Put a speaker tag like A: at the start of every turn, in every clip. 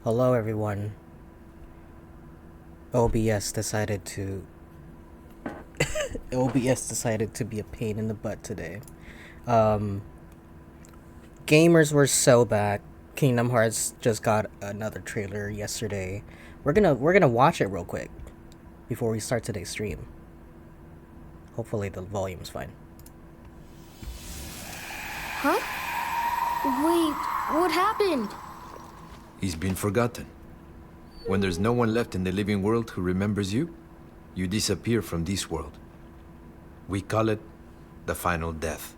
A: Hello everyone. OBS decided to OBS decided to be a pain in the butt today. Gamers were so back. Kingdom Hearts just got another trailer yesterday. We're gonna watch it real quick before we start today's stream. Hopefully the volume's fine.
B: Huh? Wait, what happened?
C: He's been forgotten. When there's no one left in the living world who remembers you, you disappear from this world. We call it the final death.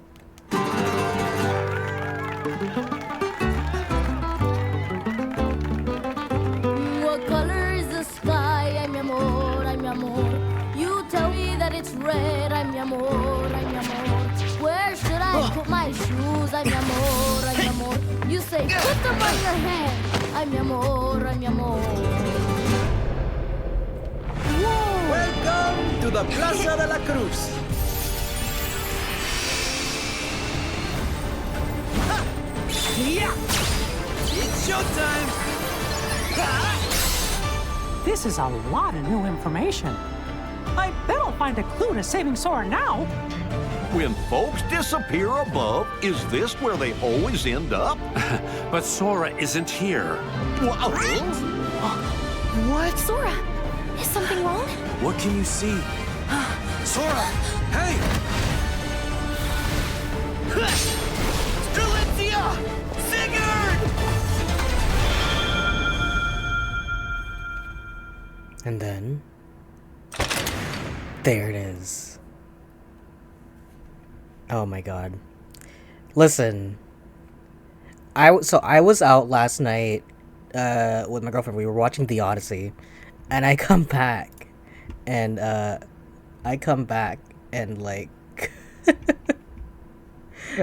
B: What color is the sky? Ay, mi amor, ay, mi amor. You tell me that it's red. Ay, mi amor, ay, mi amor. Where should I put my shoes? Ay, mi amor, ay, mi amor. You say, put them on your hand. Ay, mi amor, ay, mi amor. Whoa!
D: Welcome to the Plaza de la Cruz. Yeah! It's showtime!
E: This is a lot of new information. I bet I'll find a clue to saving Sora now.
F: When folks disappear above, is this where they always end up?
G: But Sora isn't here.
D: What?
B: Sora, is something wrong?
D: What can you see? Sora! Hey! Strelitzia! Sigurd!
A: And then there it is. Oh my god. Listen. I was out last night with my girlfriend. We were watching The Odyssey, and I come back and like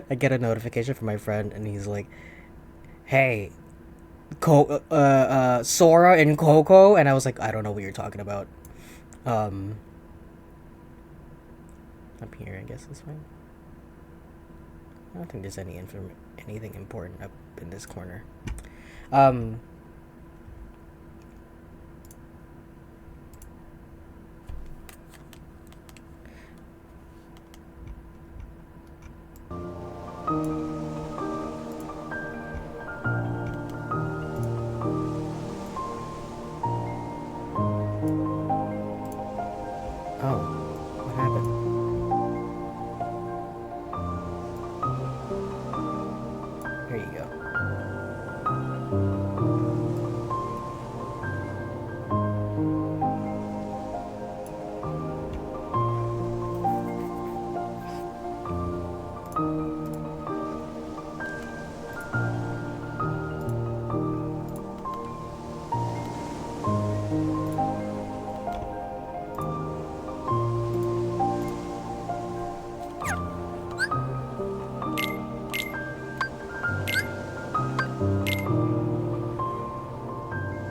A: I get a notification from my friend, and he's like, "Hey, Sora and Coco," and I was like, "I don't know what you're talking about." Up here, I guess is fine. I don't think there's anything important up in this corner. Oh, what happened? Here you go.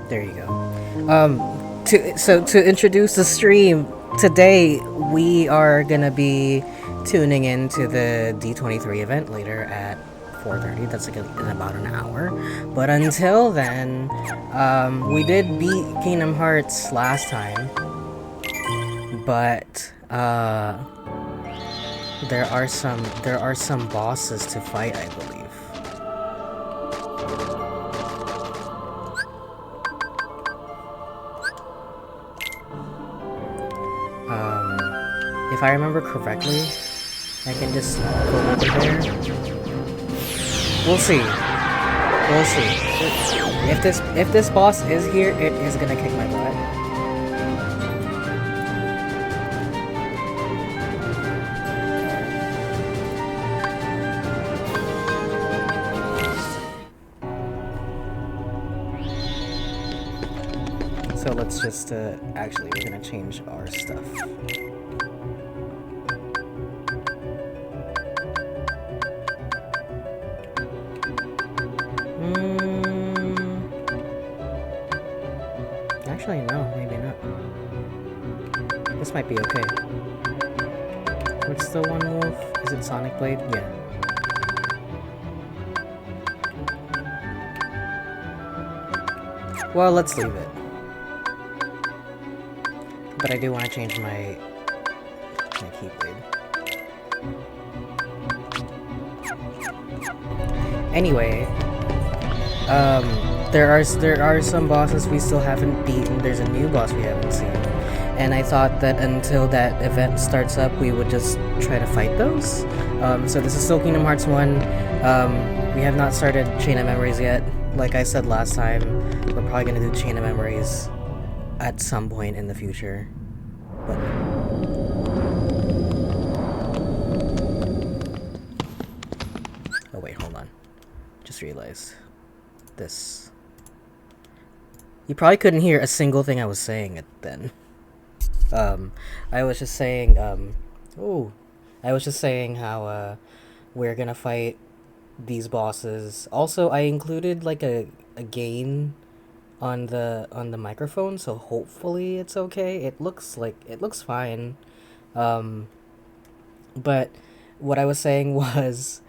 A: There you go. To introduce the stream today, we are gonna be tuning into the D23 event later at 4:30. That's like in about an hour. But until then, we did beat Kingdom Hearts last time, but there are some bosses to fight, I believe. If I remember correctly, I can just go over there. We'll see. We'll see. If this boss is here, it is gonna kick my butt. So let's just actually, we're gonna change our stuff. Actually, no, maybe not. This might be okay. What's the one move? Is it Sonic Blade? Yeah. Well, let's leave it. But I do want to change my keyblade. Anyway, there are some bosses we still haven't beaten. There's a new boss we haven't seen, and I thought that until that event starts up, we would just try to fight those. So this is still Kingdom Hearts 1. We have not started Chain of Memories yet. Like I said last time, we're probably gonna do Chain of Memories at some point in the future. But oh wait, hold on. Just realized this. You probably couldn't hear a single thing I was saying then. I was just saying, I was just saying how, we're gonna fight these bosses. Also, I included, like, a gain on the microphone, so hopefully it's okay. It looks fine. But what I was saying was,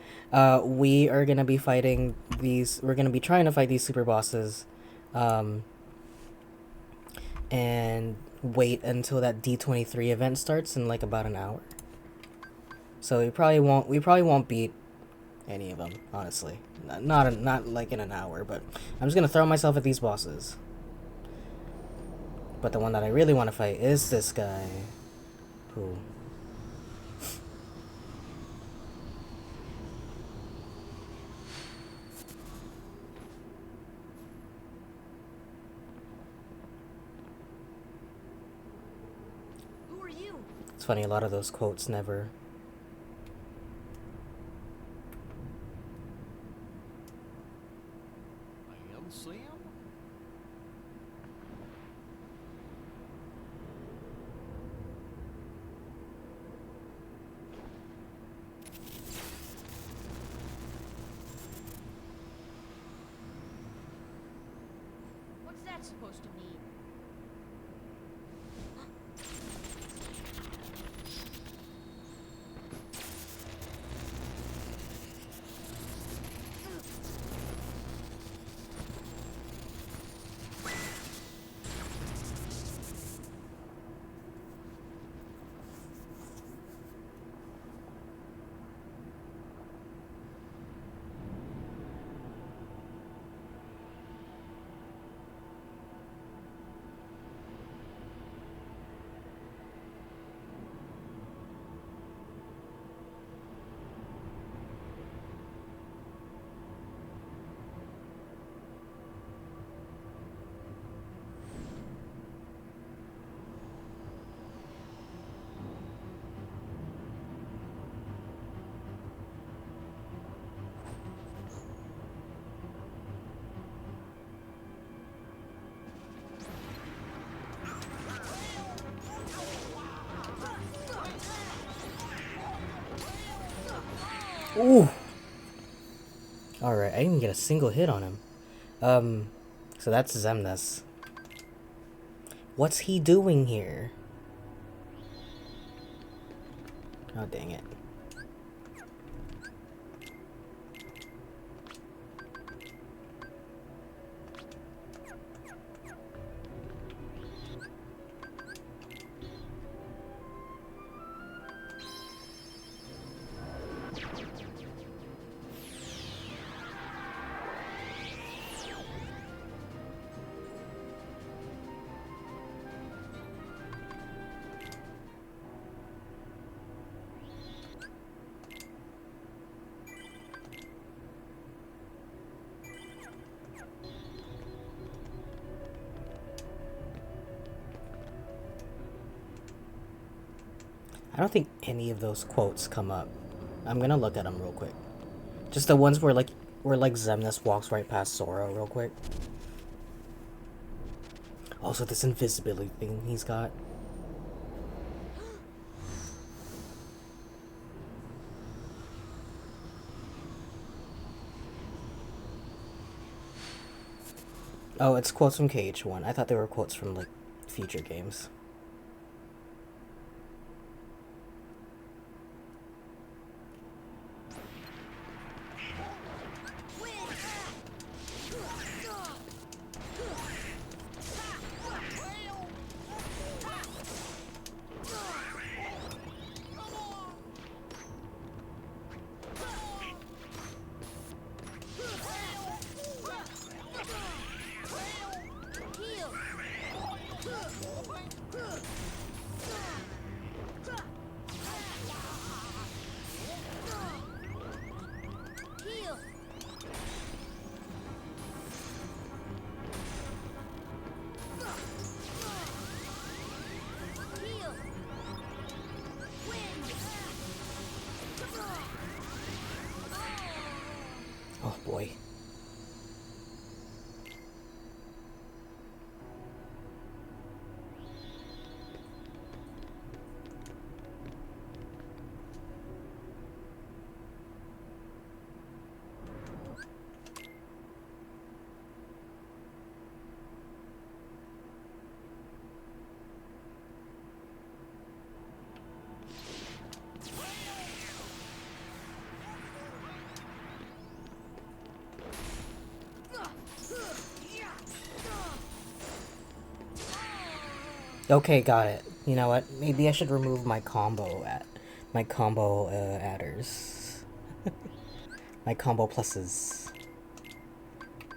A: we are gonna be fighting these, we're gonna be trying to fight these super bosses, and wait until that D23 event starts in like about an hour. So we probably won't beat any of them, honestly. Not like in an hour, but I'm just gonna throw myself at these bosses. But the one that I really want to fight is this guy, who... It's funny, a lot of those quotes never...
F: I am Sam?
B: What's that supposed to mean?
A: Ooh! Alright, I didn't get a single hit on him. So that's Xemnas. What's he doing here? Oh, dang it. I don't think any of those quotes come up. I'm gonna look at them real quick. Just the ones where Xemnas walks right past Sora real quick. Also, this invisibility thing he's got. Oh, it's quotes from KH1. I thought they were quotes from, like, future games. boy. Okay, got it. You know what? Maybe I should remove my combo adders. My combo pluses.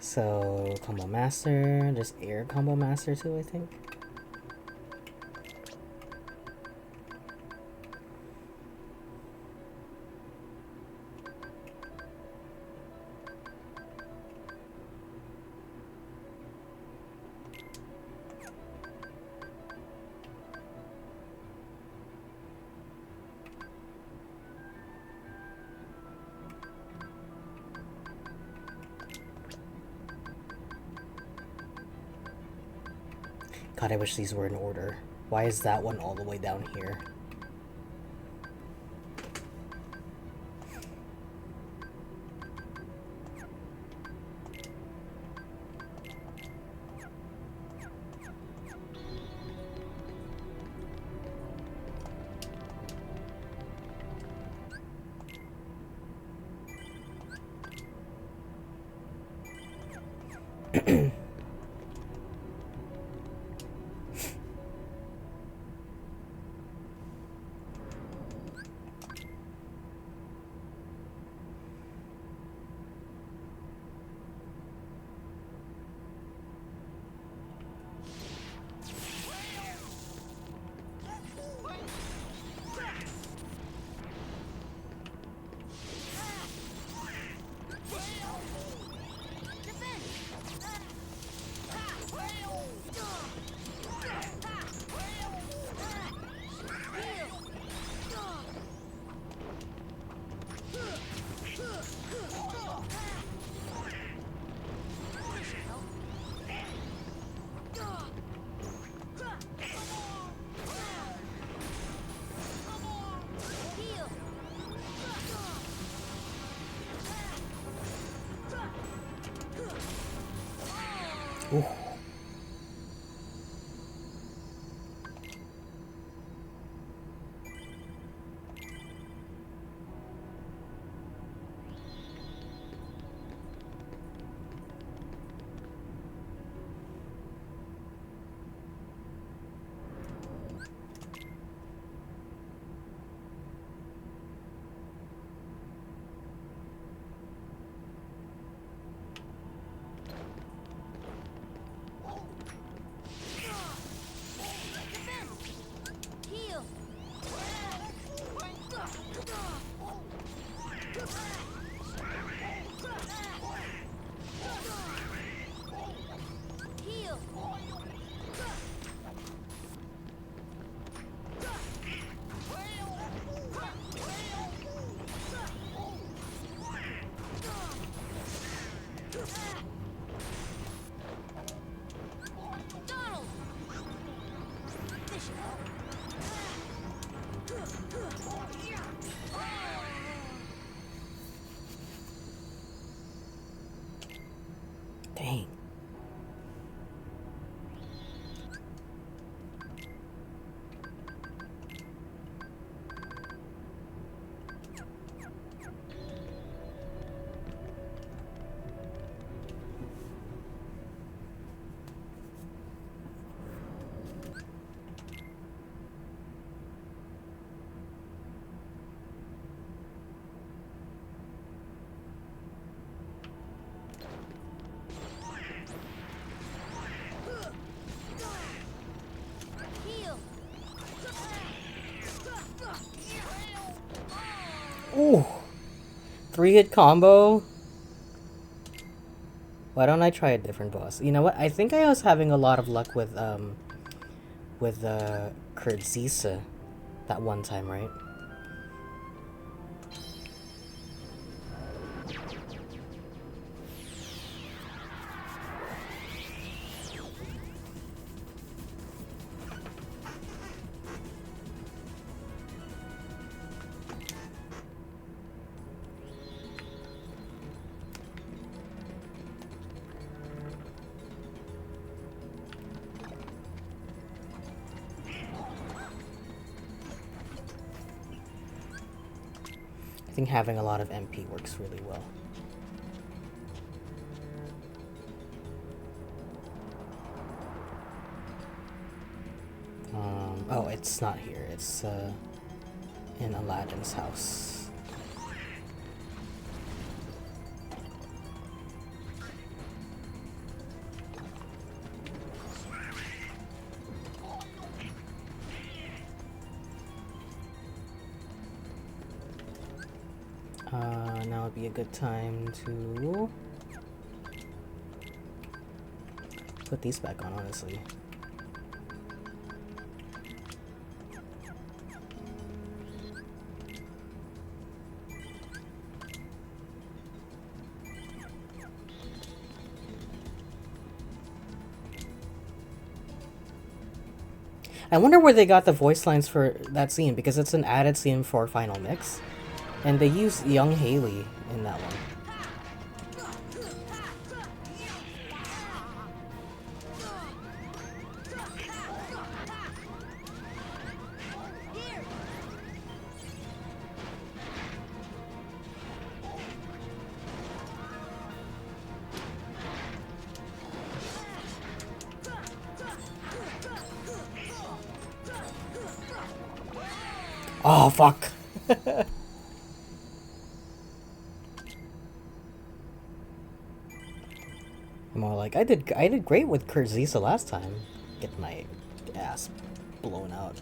A: So, combo master, just air combo master too, I think. God, I wish these were in order. Why is that one all the way down here? Ooh. Dang. Ooh. 3-hit combo? Why don't I try a different boss? You know what? I think I was having a lot of luck with Kurt Zisa that one time, right? think having a lot of MP works really well. Oh, it's not here. It's in Aladdin's house. Now would be a good time to put these back on, honestly. I wonder where they got the voice lines for that scene, because it's an added scene for Final Mix. And they use young Haley in that one. Oh, fuck. I'm all like, I did great with Kurt Zisa last time. Get my ass blown out.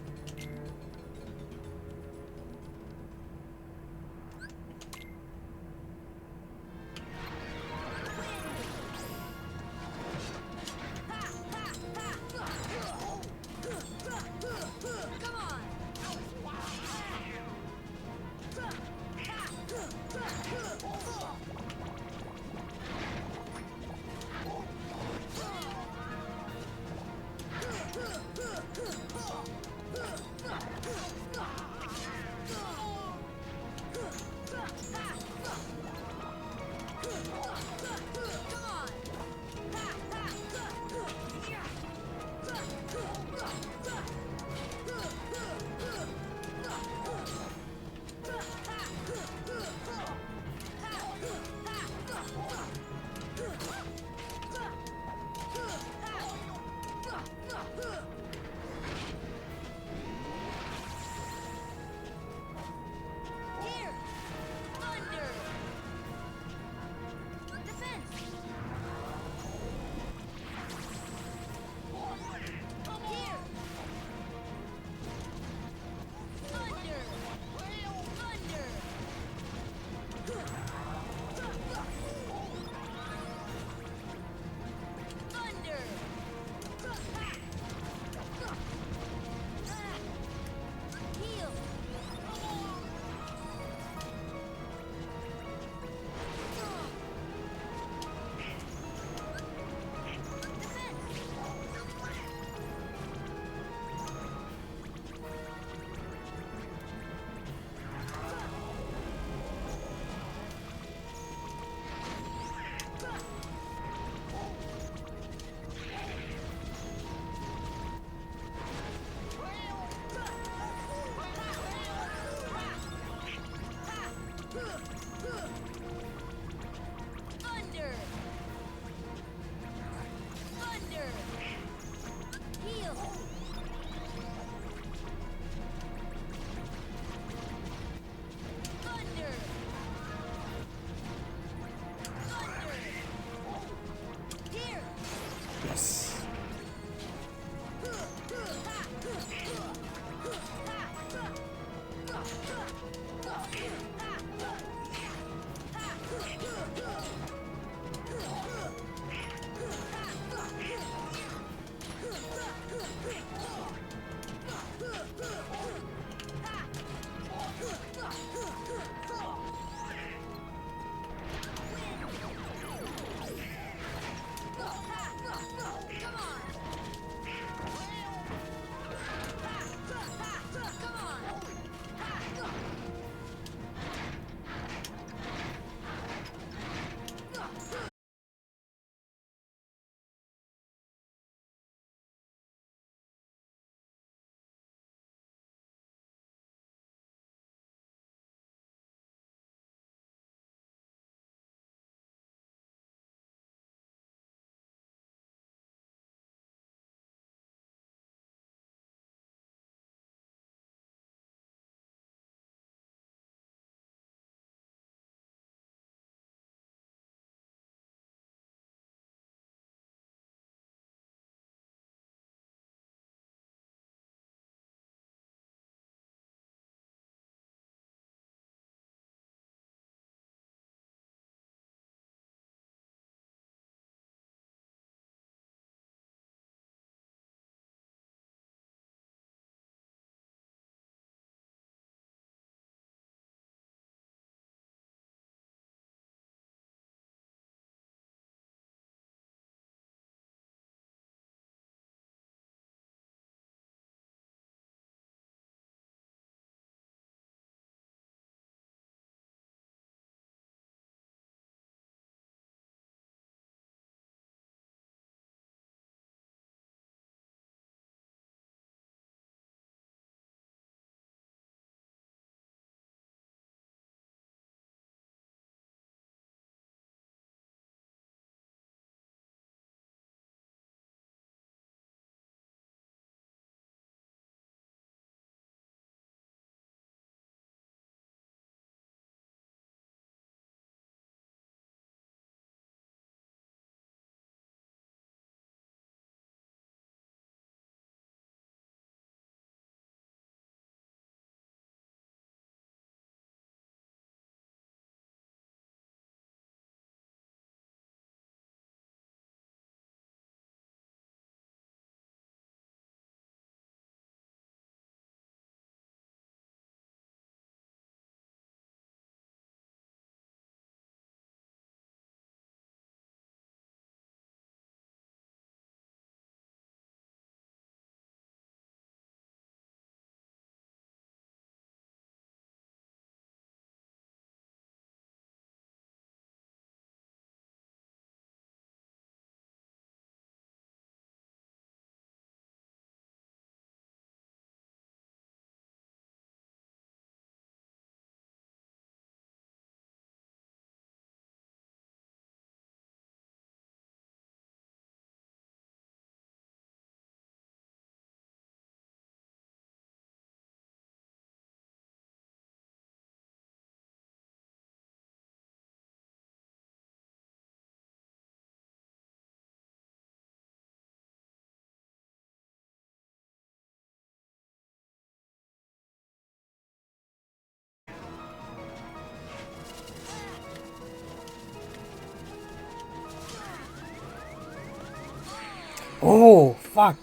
A: Oh, fuck.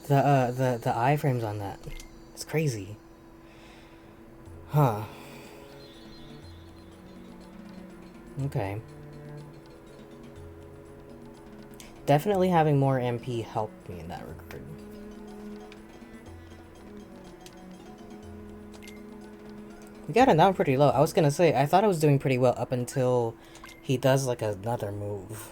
A: The iframes on that. It's crazy. Huh. Okay. Definitely having more MP helped me in that regard. We got it down pretty low. I was gonna say, I thought I was doing pretty well up until he does like another move.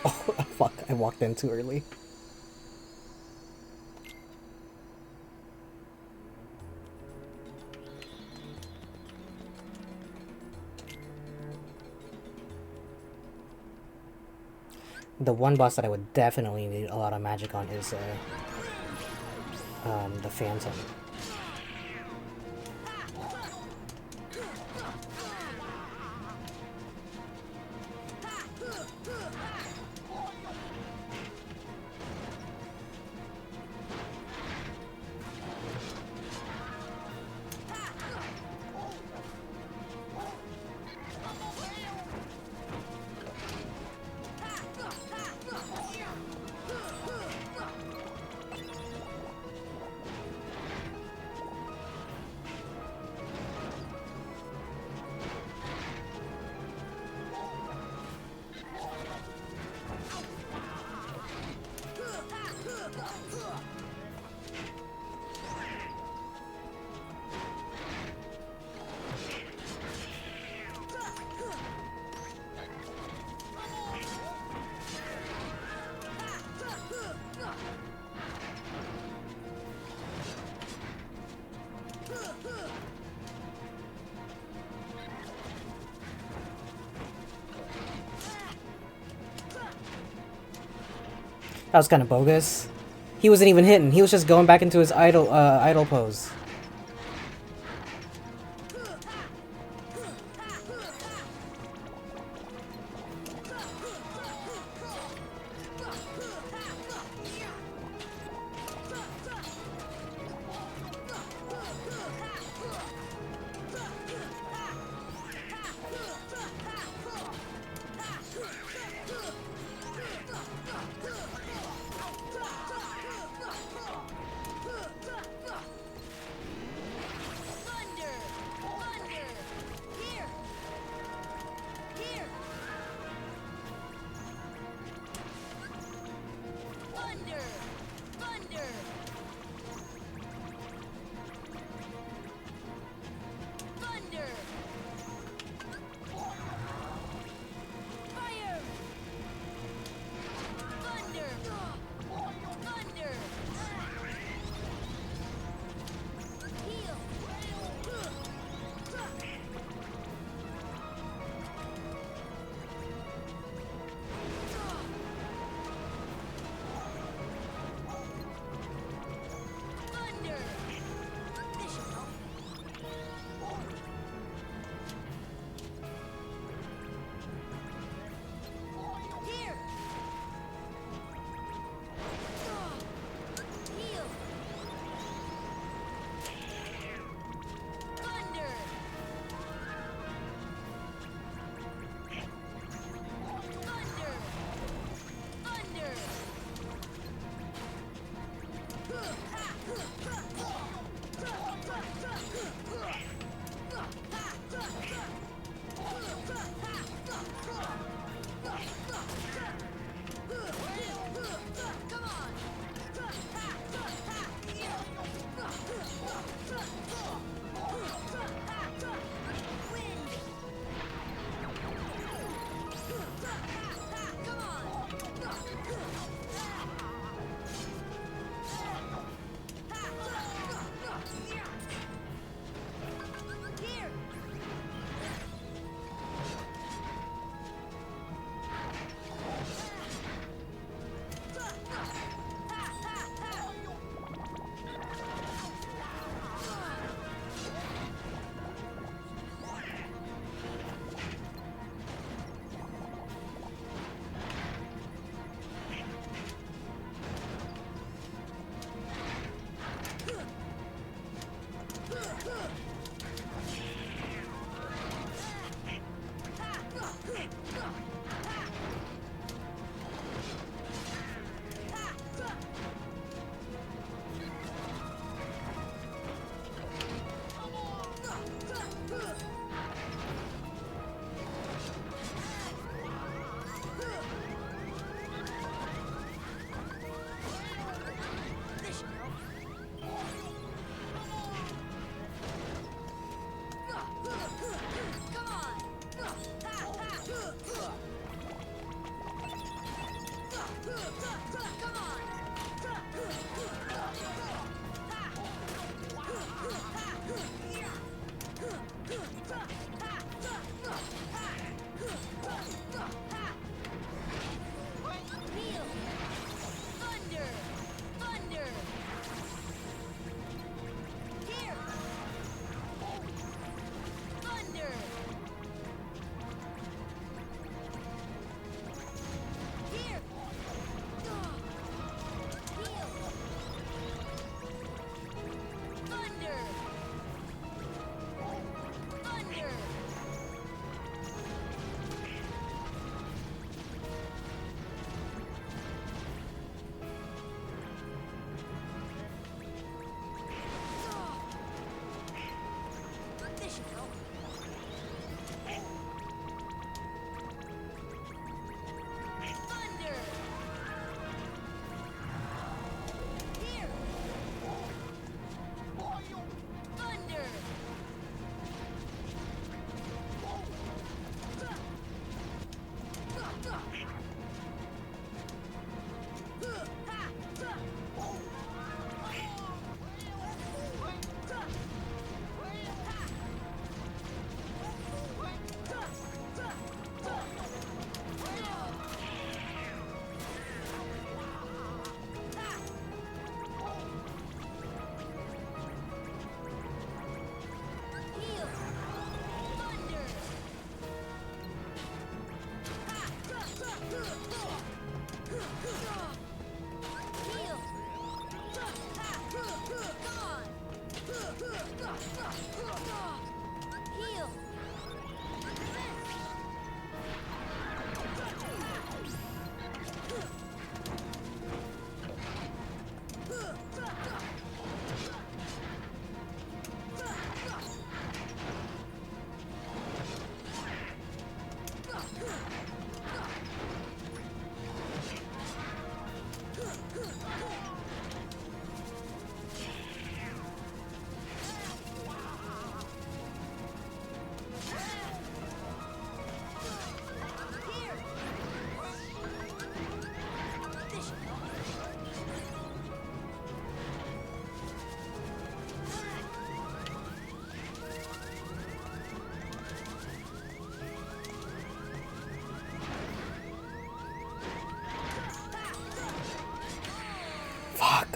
A: Oh, fuck, I walked in too early. The one boss that I would definitely need a lot of magic on is the Phantom. That was kind of bogus. He wasn't even hitting. He was just going back into his idle pose.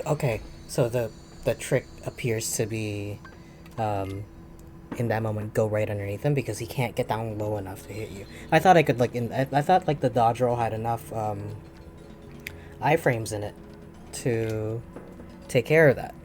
A: Okay, so the trick appears to be, in that moment, go right underneath him because he can't get down low enough to hit you. I thought I could like I thought like the dodge roll had enough iframes in it to take care of that.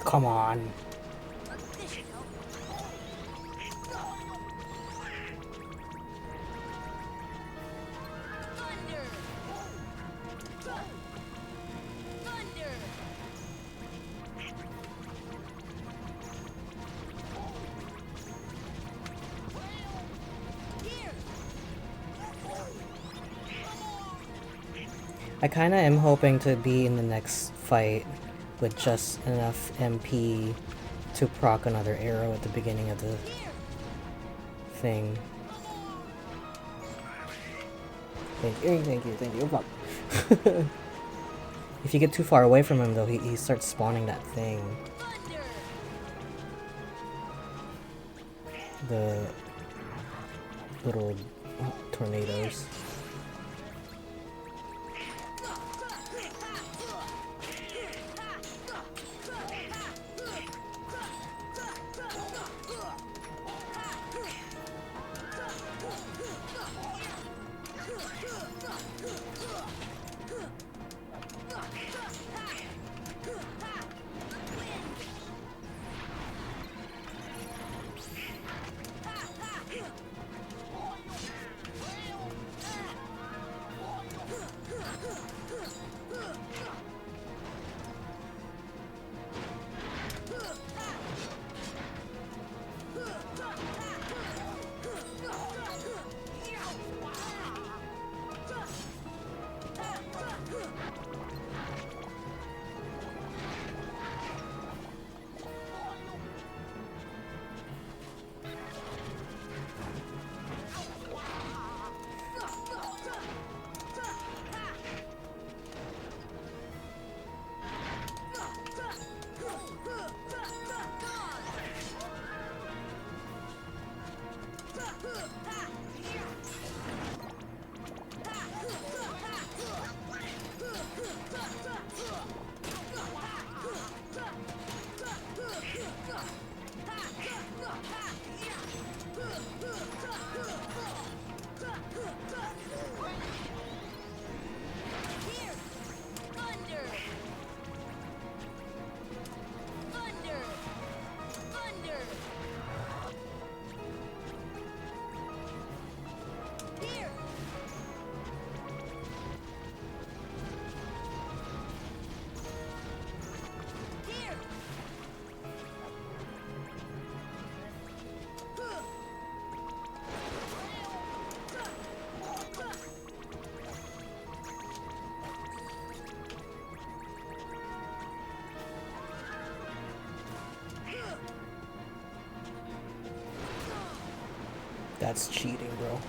A: Come on. I kinda am hoping to be in the next fight with just enough MP to proc another arrow at the beginning of the thing. Thank you. Fuck. If you get too far away from him though, he starts spawning that thing. The little tornadoes. That's cheating, bro.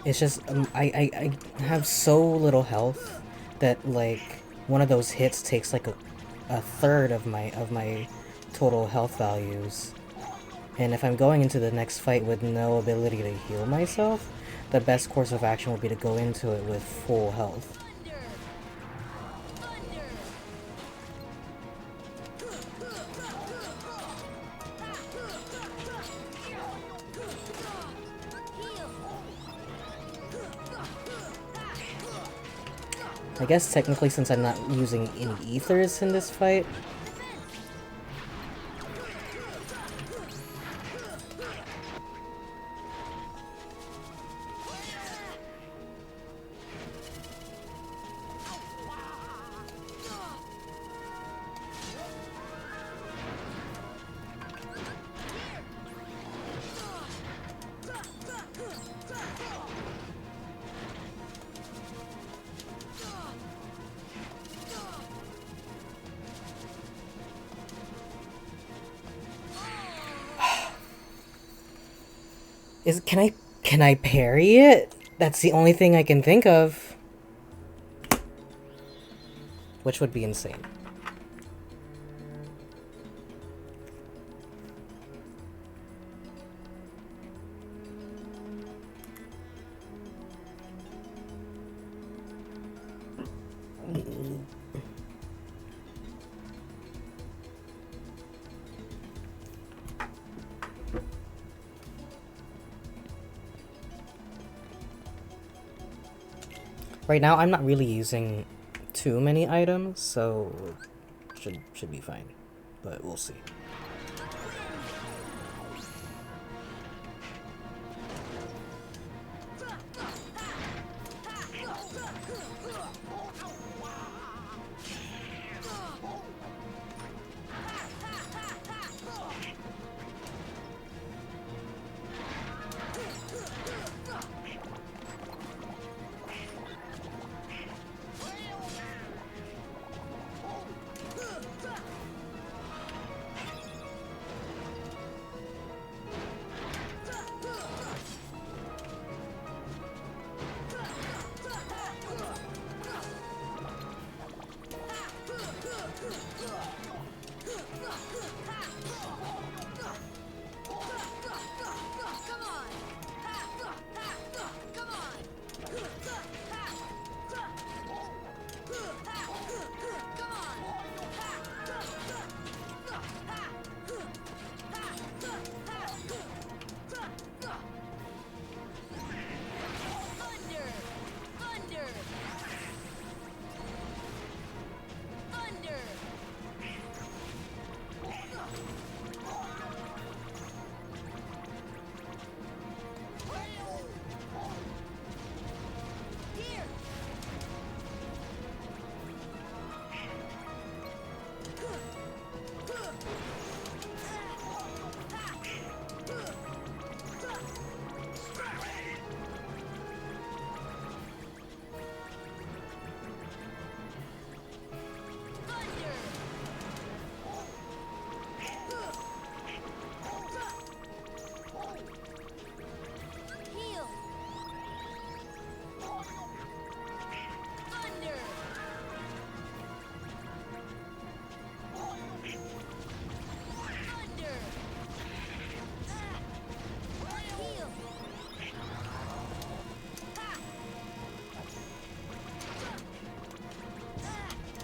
A: It's just I have so little health that like one of those hits takes like a third of my total health values. And if I'm going into the next fight with no ability to heal myself, the best course of action will be to go into it with full health. I guess technically, since I'm not using any ethers in this fight, can I parry it? That's the only thing I can think of. Which would be insane. Right now, I'm not really using too many items, so should be fine. But we'll see.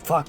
A: Fuck.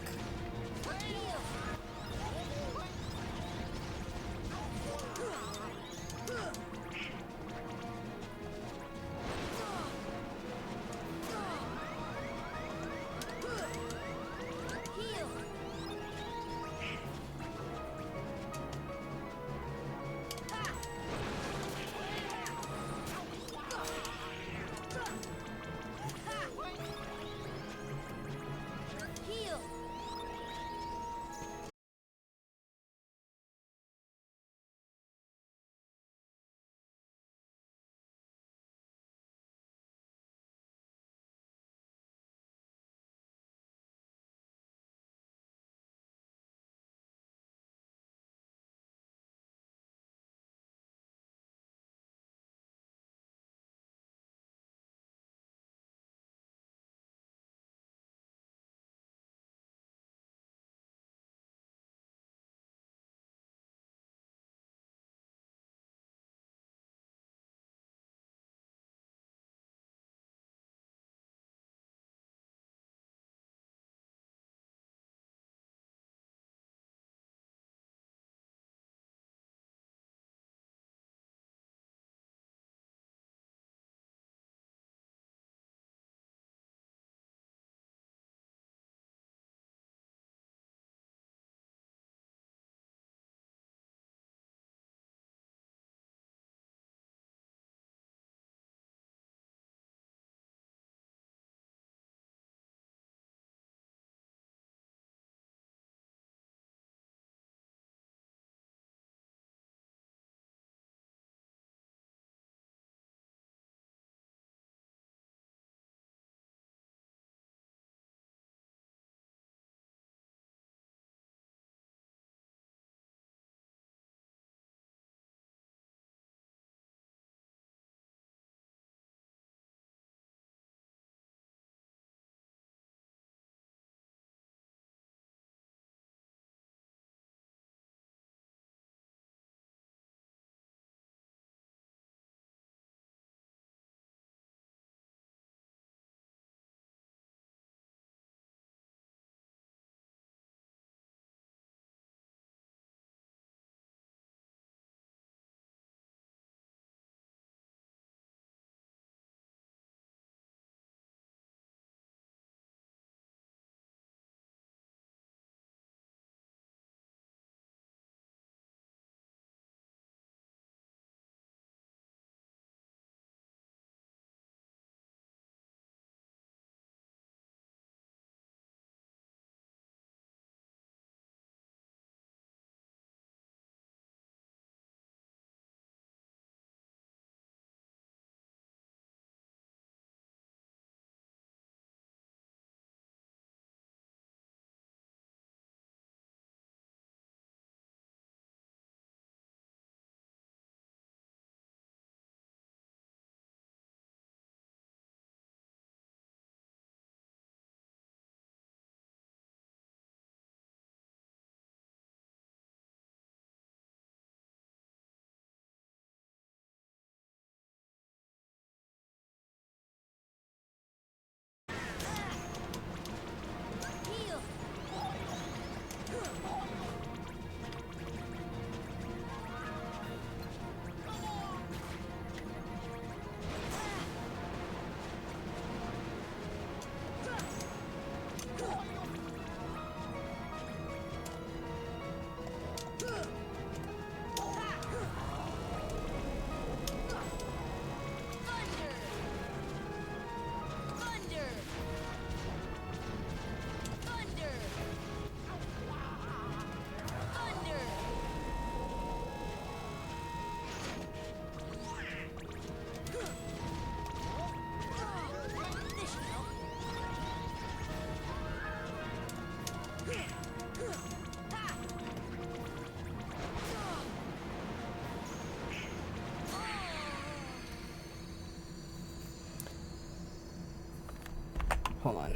A: Hold on.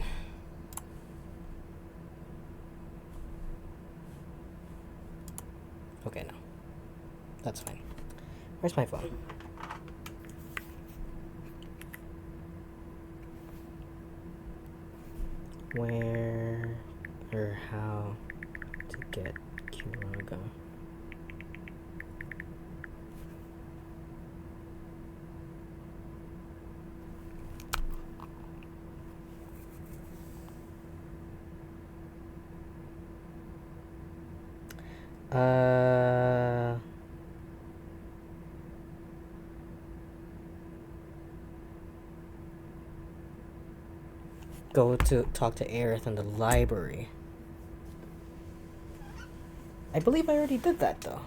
A: Okay, no. That's fine. Where's my phone? Where or how to get Kiraga. Go to talk to Aerith in the library. I believe I already did that though.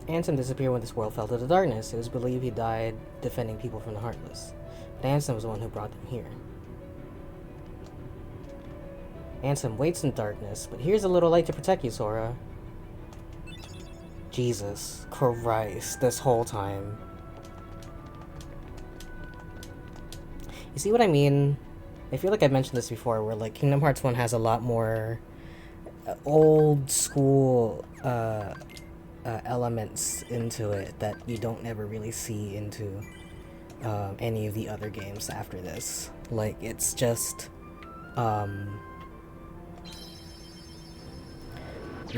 A: Ansem disappeared when this world fell to the darkness. It was believed he died defending people from the Heartless. But Ansem was the one who brought them here. Ansem waits in darkness, but here's a little light to protect you, Sora. Jesus Christ, this whole time. You see what I mean? I feel like I mentioned this before, where like Kingdom Hearts 1 has a lot more old school elements into it that you don't ever really see into any of the other games after this. Like, it's just no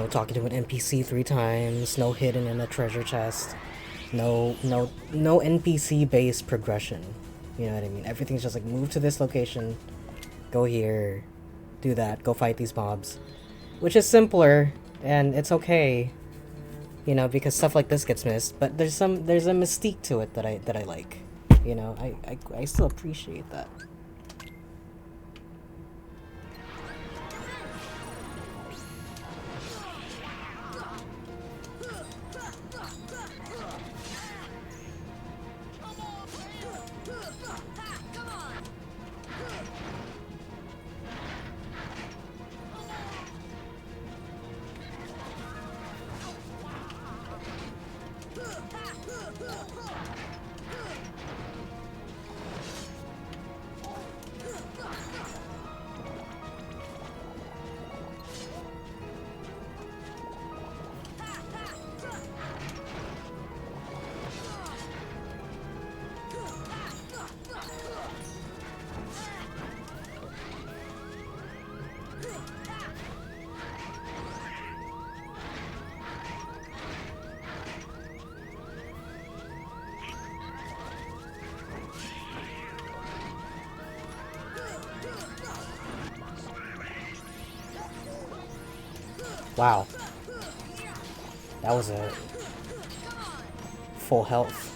A: talking to an NPC 3 times, no hidden in a treasure chest, no NPC based progression. You know what I mean? Everything's just like, move to this location, go here, do that, go fight these mobs, which is simpler and it's okay. You know, because stuff like this gets missed, but there's a mystique to it that I like. You know, I still appreciate that. Wow. That was a full health.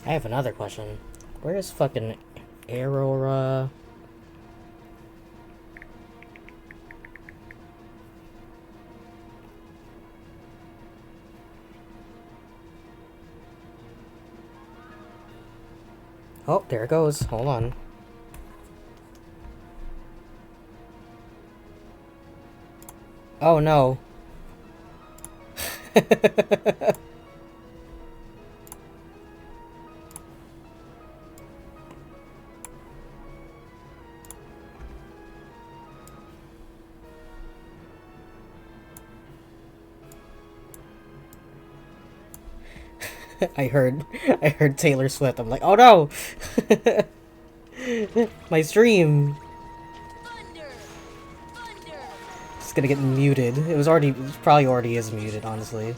A: I have another question. Where is fucking Aurora? Oh, there it goes. Hold on. Oh no. I heard Taylor Swift. I'm like, oh no! My stream. It's gonna get muted. It probably already is muted, honestly.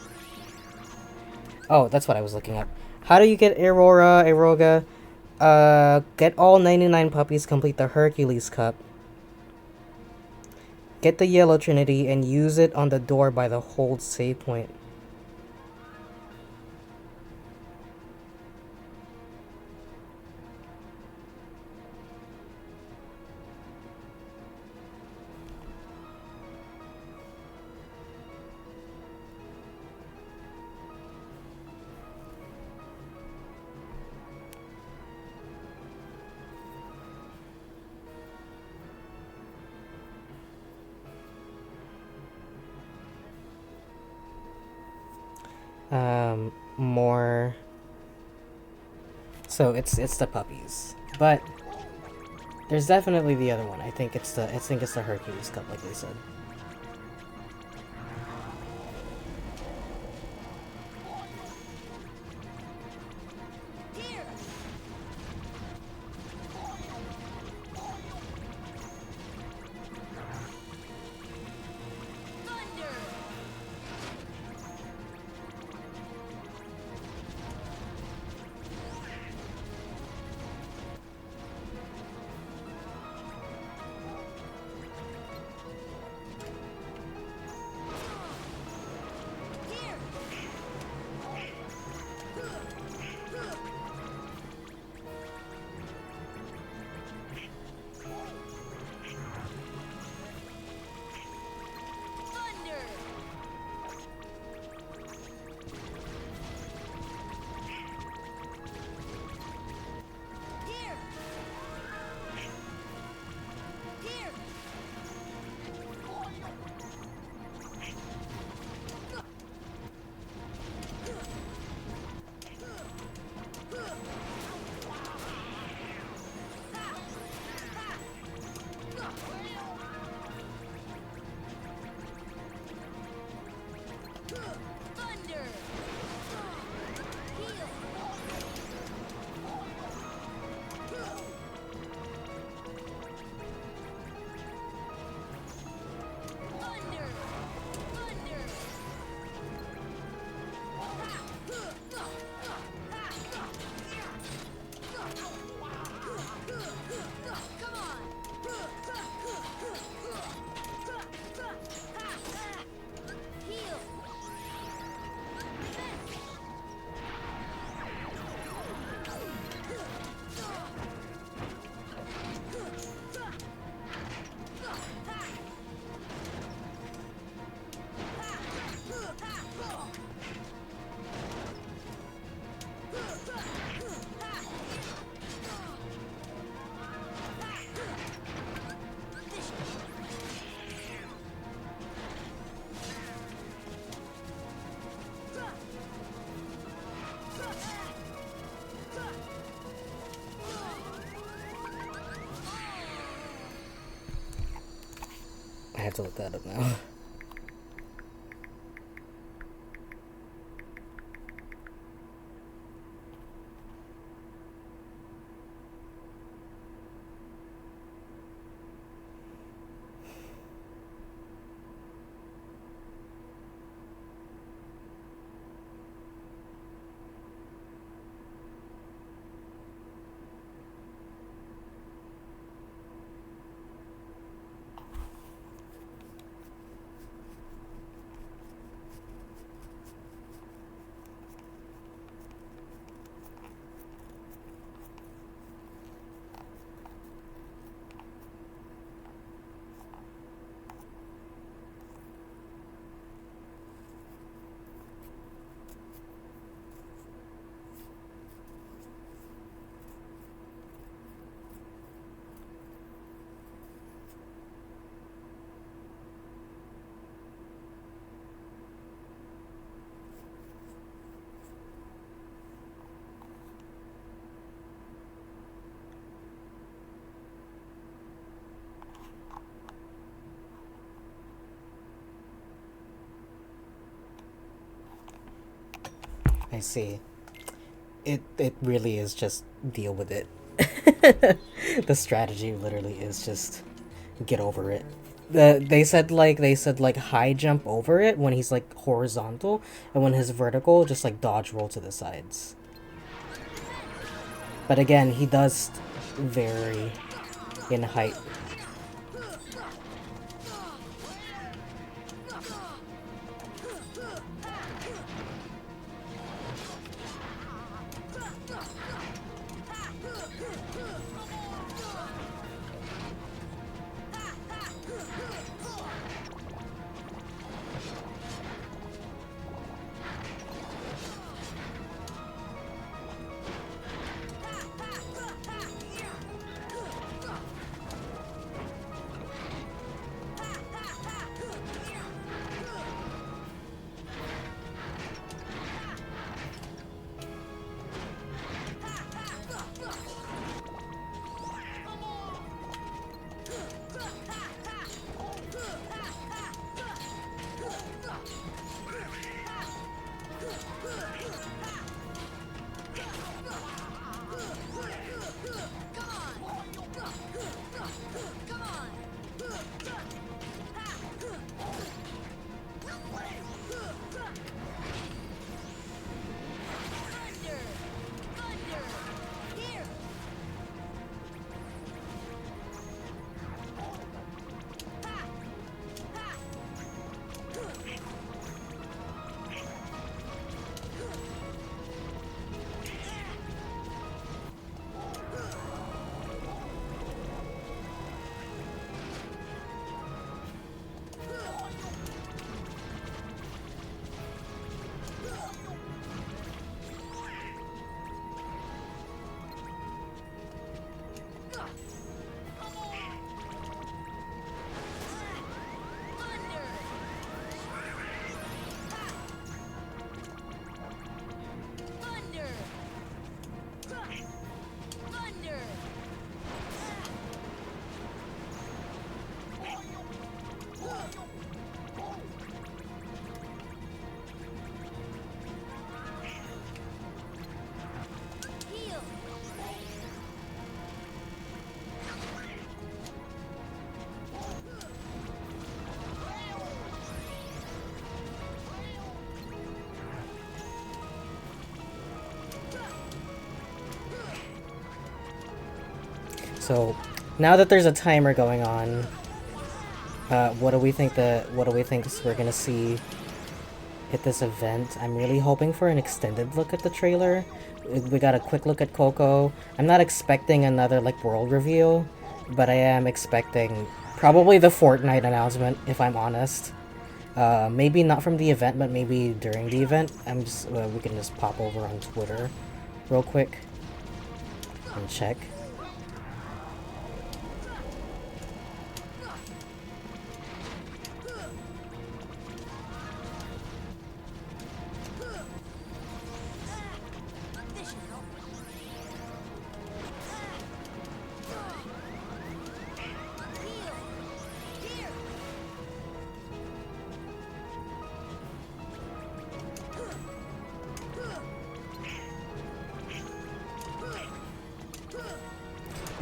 A: Oh, that's what I was looking up. How do you get Aurora? Get all 99 puppies, complete the Hercules Cup. Get the Yellow Trinity and use it on the door by the hold save point. More. So it's the puppies, but there's definitely the other one. I think it's the Hercules Cup, like they said. I have to look that up now. I see. It really is just deal with it. The strategy literally is just get over it. They said like high jump over it when he's like horizontal, and when he's vertical, just like dodge roll to the sides. But again, he does vary in height. So now that there's a timer going on, what do we think we're gonna see at this event? I'm really hoping for an extended look at the trailer. We got a quick look at Coco. I'm not expecting another like world reveal, but I am expecting probably the Fortnite announcement, if I'm honest. Maybe not from the event, but maybe during the event. We can just pop over on Twitter real quick and check.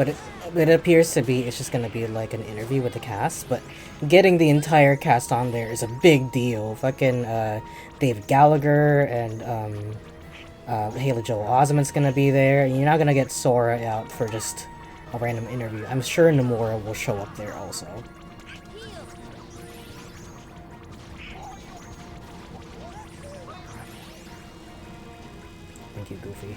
A: but it appears to be it's just gonna be like an interview with the cast. But getting the entire cast on there is a big deal. Fucking David Gallagher and Haley Joel Osment's gonna be there. You're not gonna get Sora out for just a random interview. I'm sure Nomura will show up there also. Thank you, Goofy.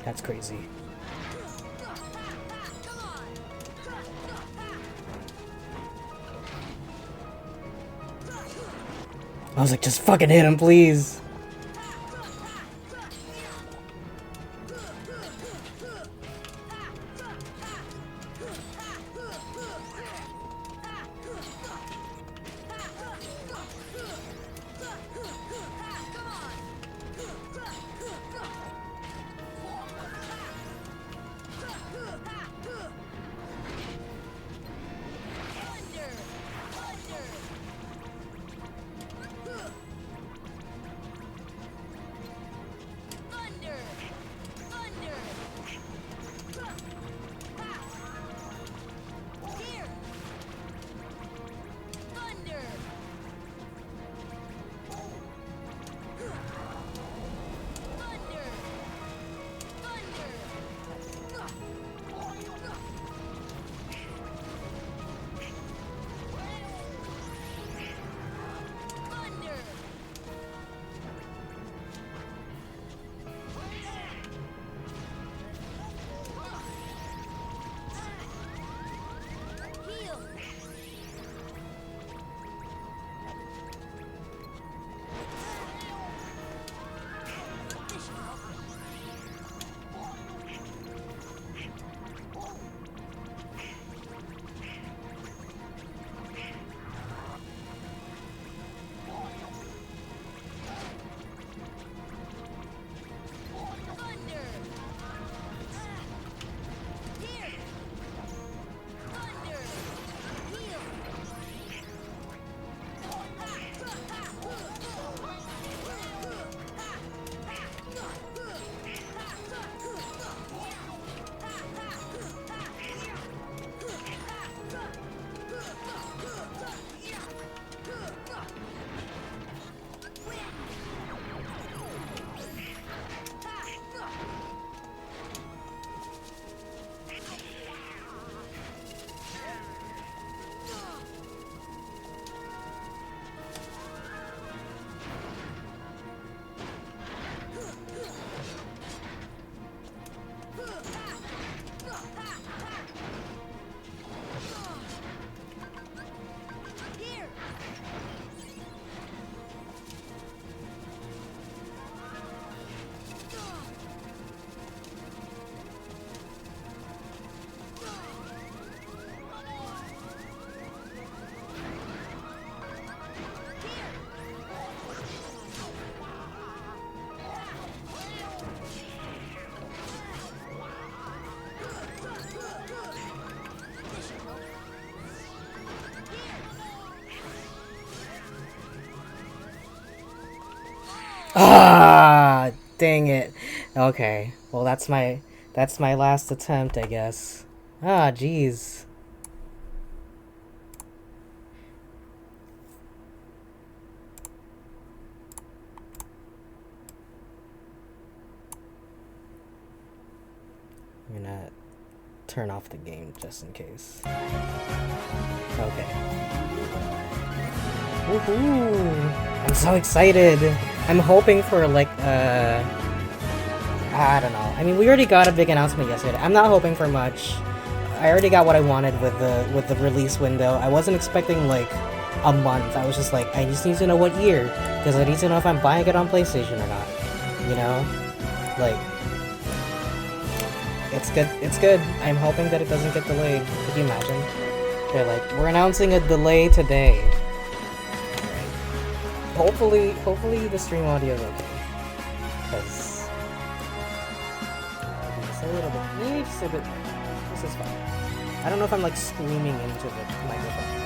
A: That's crazy. I was like, just fucking hit him, please. Ah, dang it. Okay, well that's my last attempt, I guess. Ah, jeez. turn off the game just in case. Okay. Woohoo! I'm so excited! I'm hoping for like, I don't know. I mean, we already got a big announcement yesterday. I'm not hoping for much. I already got what I wanted with the release window. I wasn't expecting like a month. I was just like, I just need to know what year, because I need to know if I'm buying it on PlayStation or not. You know? Like, it's good. It's good. I'm hoping that it doesn't get delayed. Could you imagine? They're like, we're announcing a delay today. Alright. Hopefully the stream audio is okay. Because just a little bit. Maybe just a bit. This is fine. I don't know if I'm like screaming into the microphone.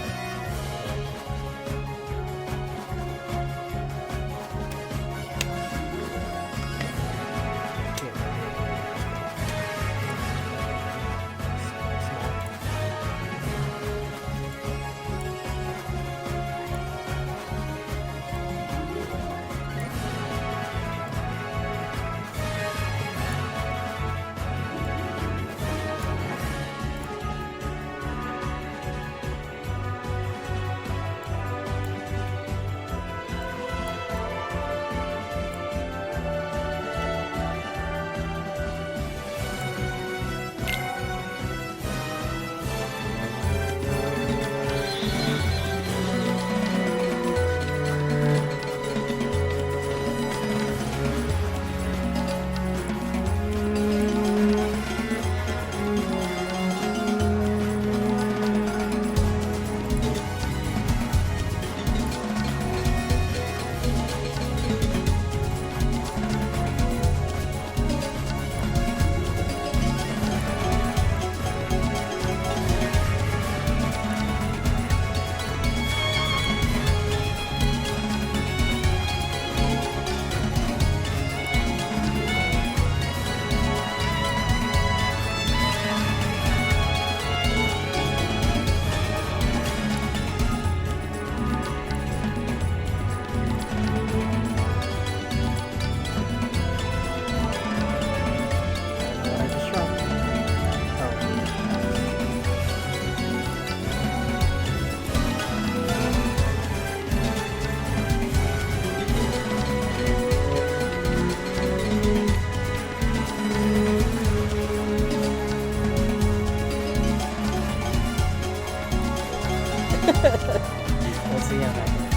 A: We'll see how that goes.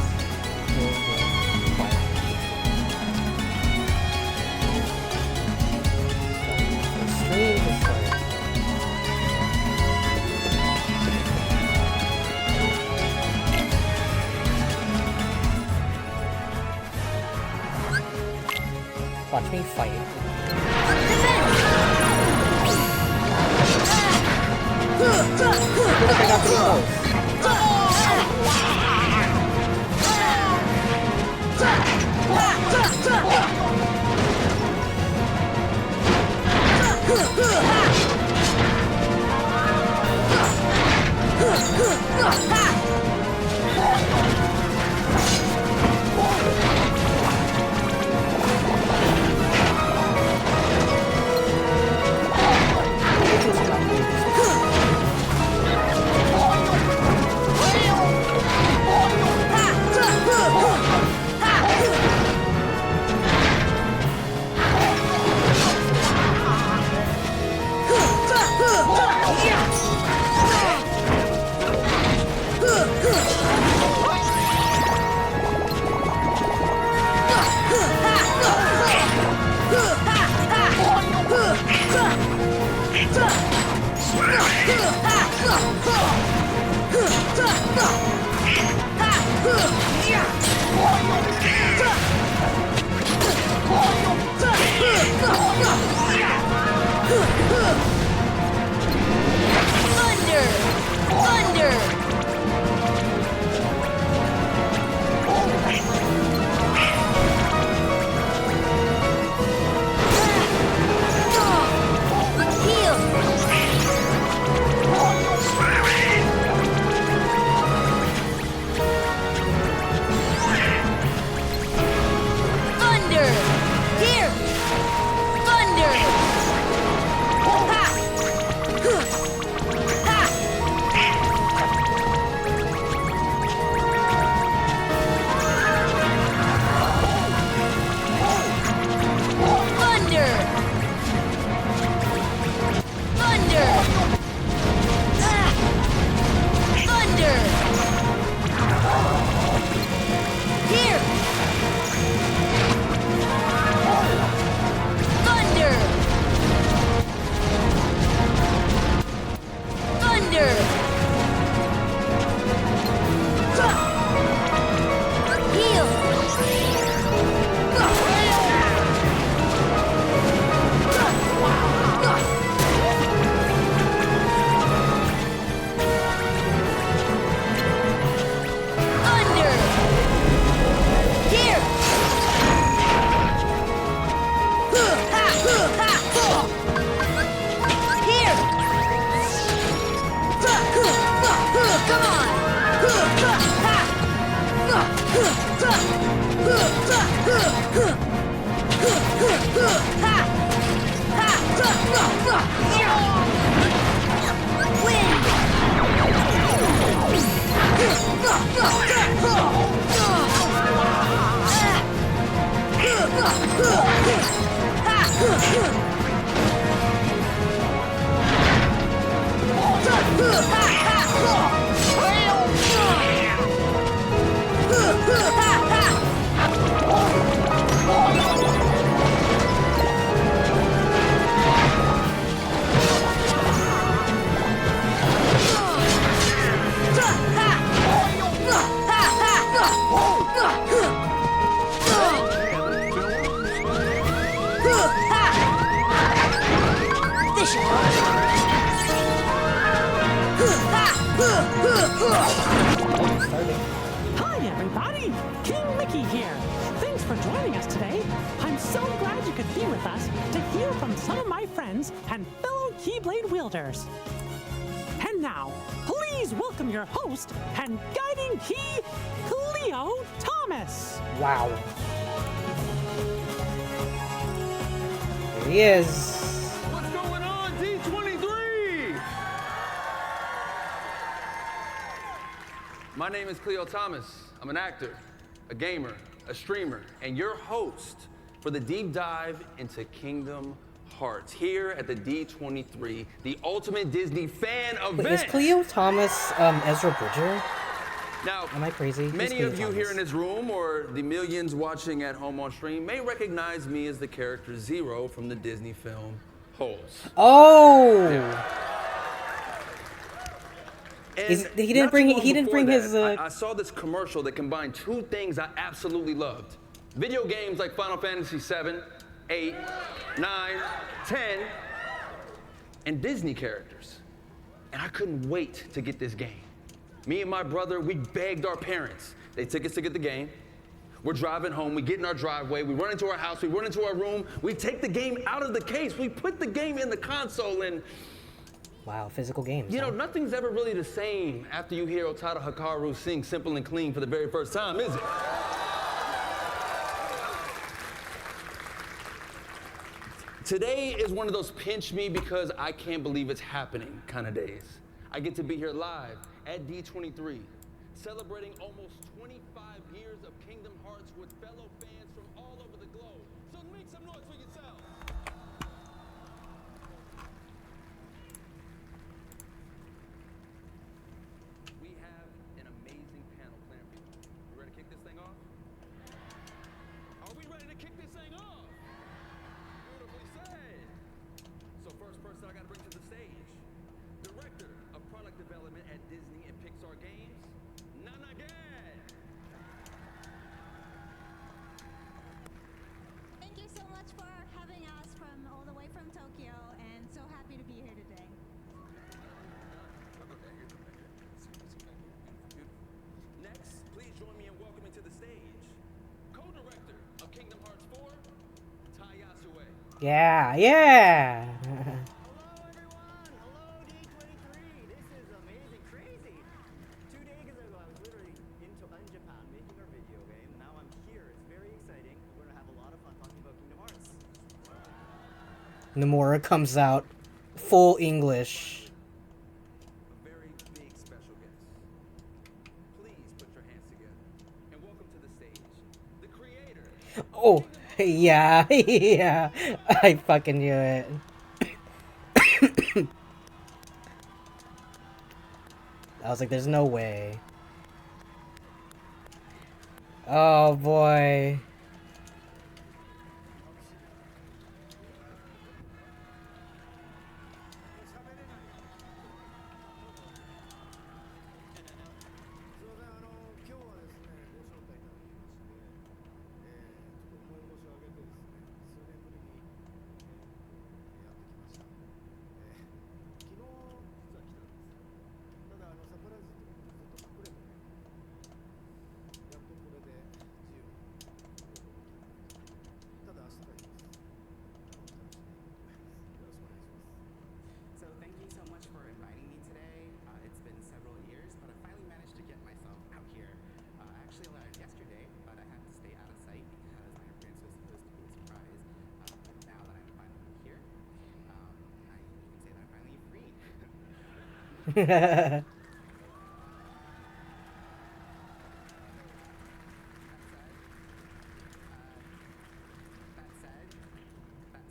A: Quiet. The stream is started. Watch me fight. I feel like I got pretty close.
B: This should work.
E: Hi, everybody! King Mickey here. Thanks for joining us today. I'm so glad you could be with us to hear from some of my friends and fellow Keyblade wielders. And now, please welcome your host and guiding key, Cleo Thomas.
A: Wow. Here he is.
D: What's going on, D23?
H: My name is Cleo Thomas. I'm an actor, a gamer, a streamer, and your host for the deep dive into Kingdom Hearts here at the D23, the ultimate Disney fan event.
A: Wait, is Cleo Thomas Ezra Bridger?
H: Now,
A: Am I crazy? Who's
H: many
A: Cleo
H: of you
A: Thomas?
H: here in this room or the millions watching at home on stream may recognize me as the character Zero from the Disney film Holes.
A: Oh!
H: And
A: he didn't
H: not
A: bring-
H: too long
A: he didn't
H: before
A: bring his,
H: that, I saw this commercial that combined two things I absolutely loved. Video games like Final Fantasy 7, 8, 9, 10, and Disney characters. And I couldn't wait to get this game. Me and my brother, we begged our parents. They took us to get the game. We're driving home, we get in our driveway, we run into our house, we run into our room, we take the game out of the case, we put the game in the console, and
A: Wow, physical games.
H: you know,
A: huh?
H: nothing's ever really the same after you hear Otada Hikaru sing Simple and Clean for the very first time, is it? Today is one of those pinch me because I can't believe it's happening kind of days. I get to be here live at D23, celebrating almost 25 years of Kingdom Hearts with fellow fans from all over the globe. So make some noise for yourselves. We have an amazing panel planned for you. You ready to kick this thing off? Are we ready to kick this thing off? Beautifully said. So first person I got to bring to the stage, Director of Product Development at Disney and Pixar Games, Nana Gad.
I: Thank you so much for having us from all the way from Tokyo, and so happy to be here today.
H: Next, please join me in welcoming to the stage, Co-Director of Kingdom Hearts 4, Tai Yasue.
A: Yeah, yeah.
J: Hello everyone! Hello D23! This is amazing, crazy! 2 days ago I was literally in Japan making our video game. Now I'm here. It's very exciting. We're gonna have a lot of fun talking about Kingdom Hearts.
A: Nomura comes out full English.
H: A very big special guest. Please put your hands together and welcome to the stage, the creator.
A: Oh, yeah, yeah. I fucking knew it. I was like, there's no way. Oh boy.
K: So thank you so much for inviting me today. It's been several years, but I finally managed to get myself out here. I actually arrived yesterday, but I had to stay out of sight because my appearance was supposed to be a surprise. But now that I'm finally here, you can say that I'm finally free. That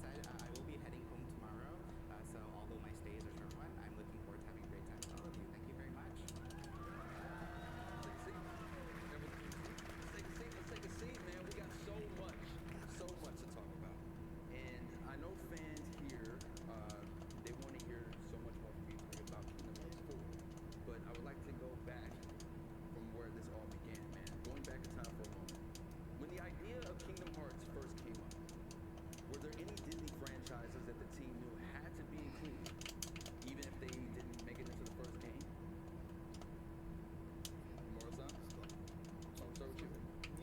K: said, I will be heading home tomorrow. So although my stay is a short one, I'm looking forward to having a great time with all of you. Thank you very much.
H: Let's take a seat, man. We got so much to talk about. And I know fans here, they want to hear so much more from you about Kingdom Hearts 4.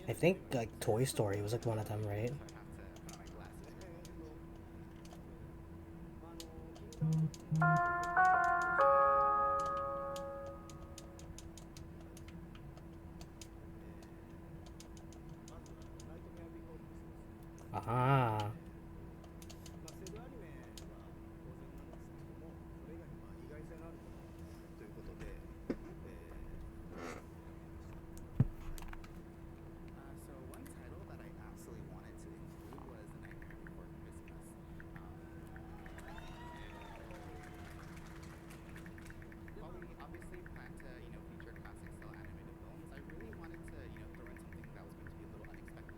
A: I think like Toy Story was like one of them, right? Ah.
J: セルアニメは当然なんですけども、それ以外に意外性のあるものということで、
K: So one title that I absolutely wanted to include was The Nightmare Before Christmas. While we obviously plan to, feature classic style animated films, I really wanted to, throw in something that was going to be a little unexpected.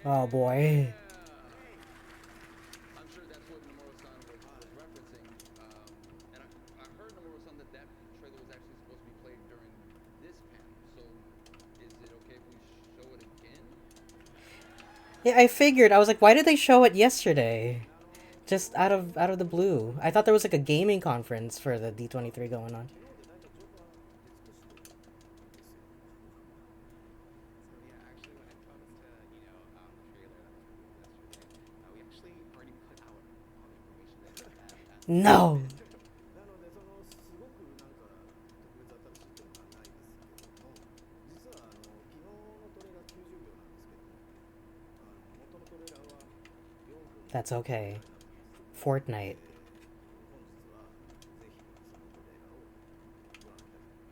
A: Oh boy.
H: I'm sure that's what Nomura-san was referencing. And I heard Nomura-san that that trailer was actually supposed to be played during this panel. So is it okay if we show it again?
A: Yeah, I figured. I was like, why did they show it yesterday? Just out of the blue. I thought there was like a gaming conference for the D23 going on.
K: So yeah, actually, when it comes to the trailer that was released yesterday, we actually already put out all the information that we had.
A: No.
J: なので、すごくなんか特別新しい点はないですけども、実は昨日のトレーラー90秒なんですけども、元のトレーラーは4分
A: That's okay. Fortnite.
J: 本日はぜひそのトレーラーをご覧いただきます。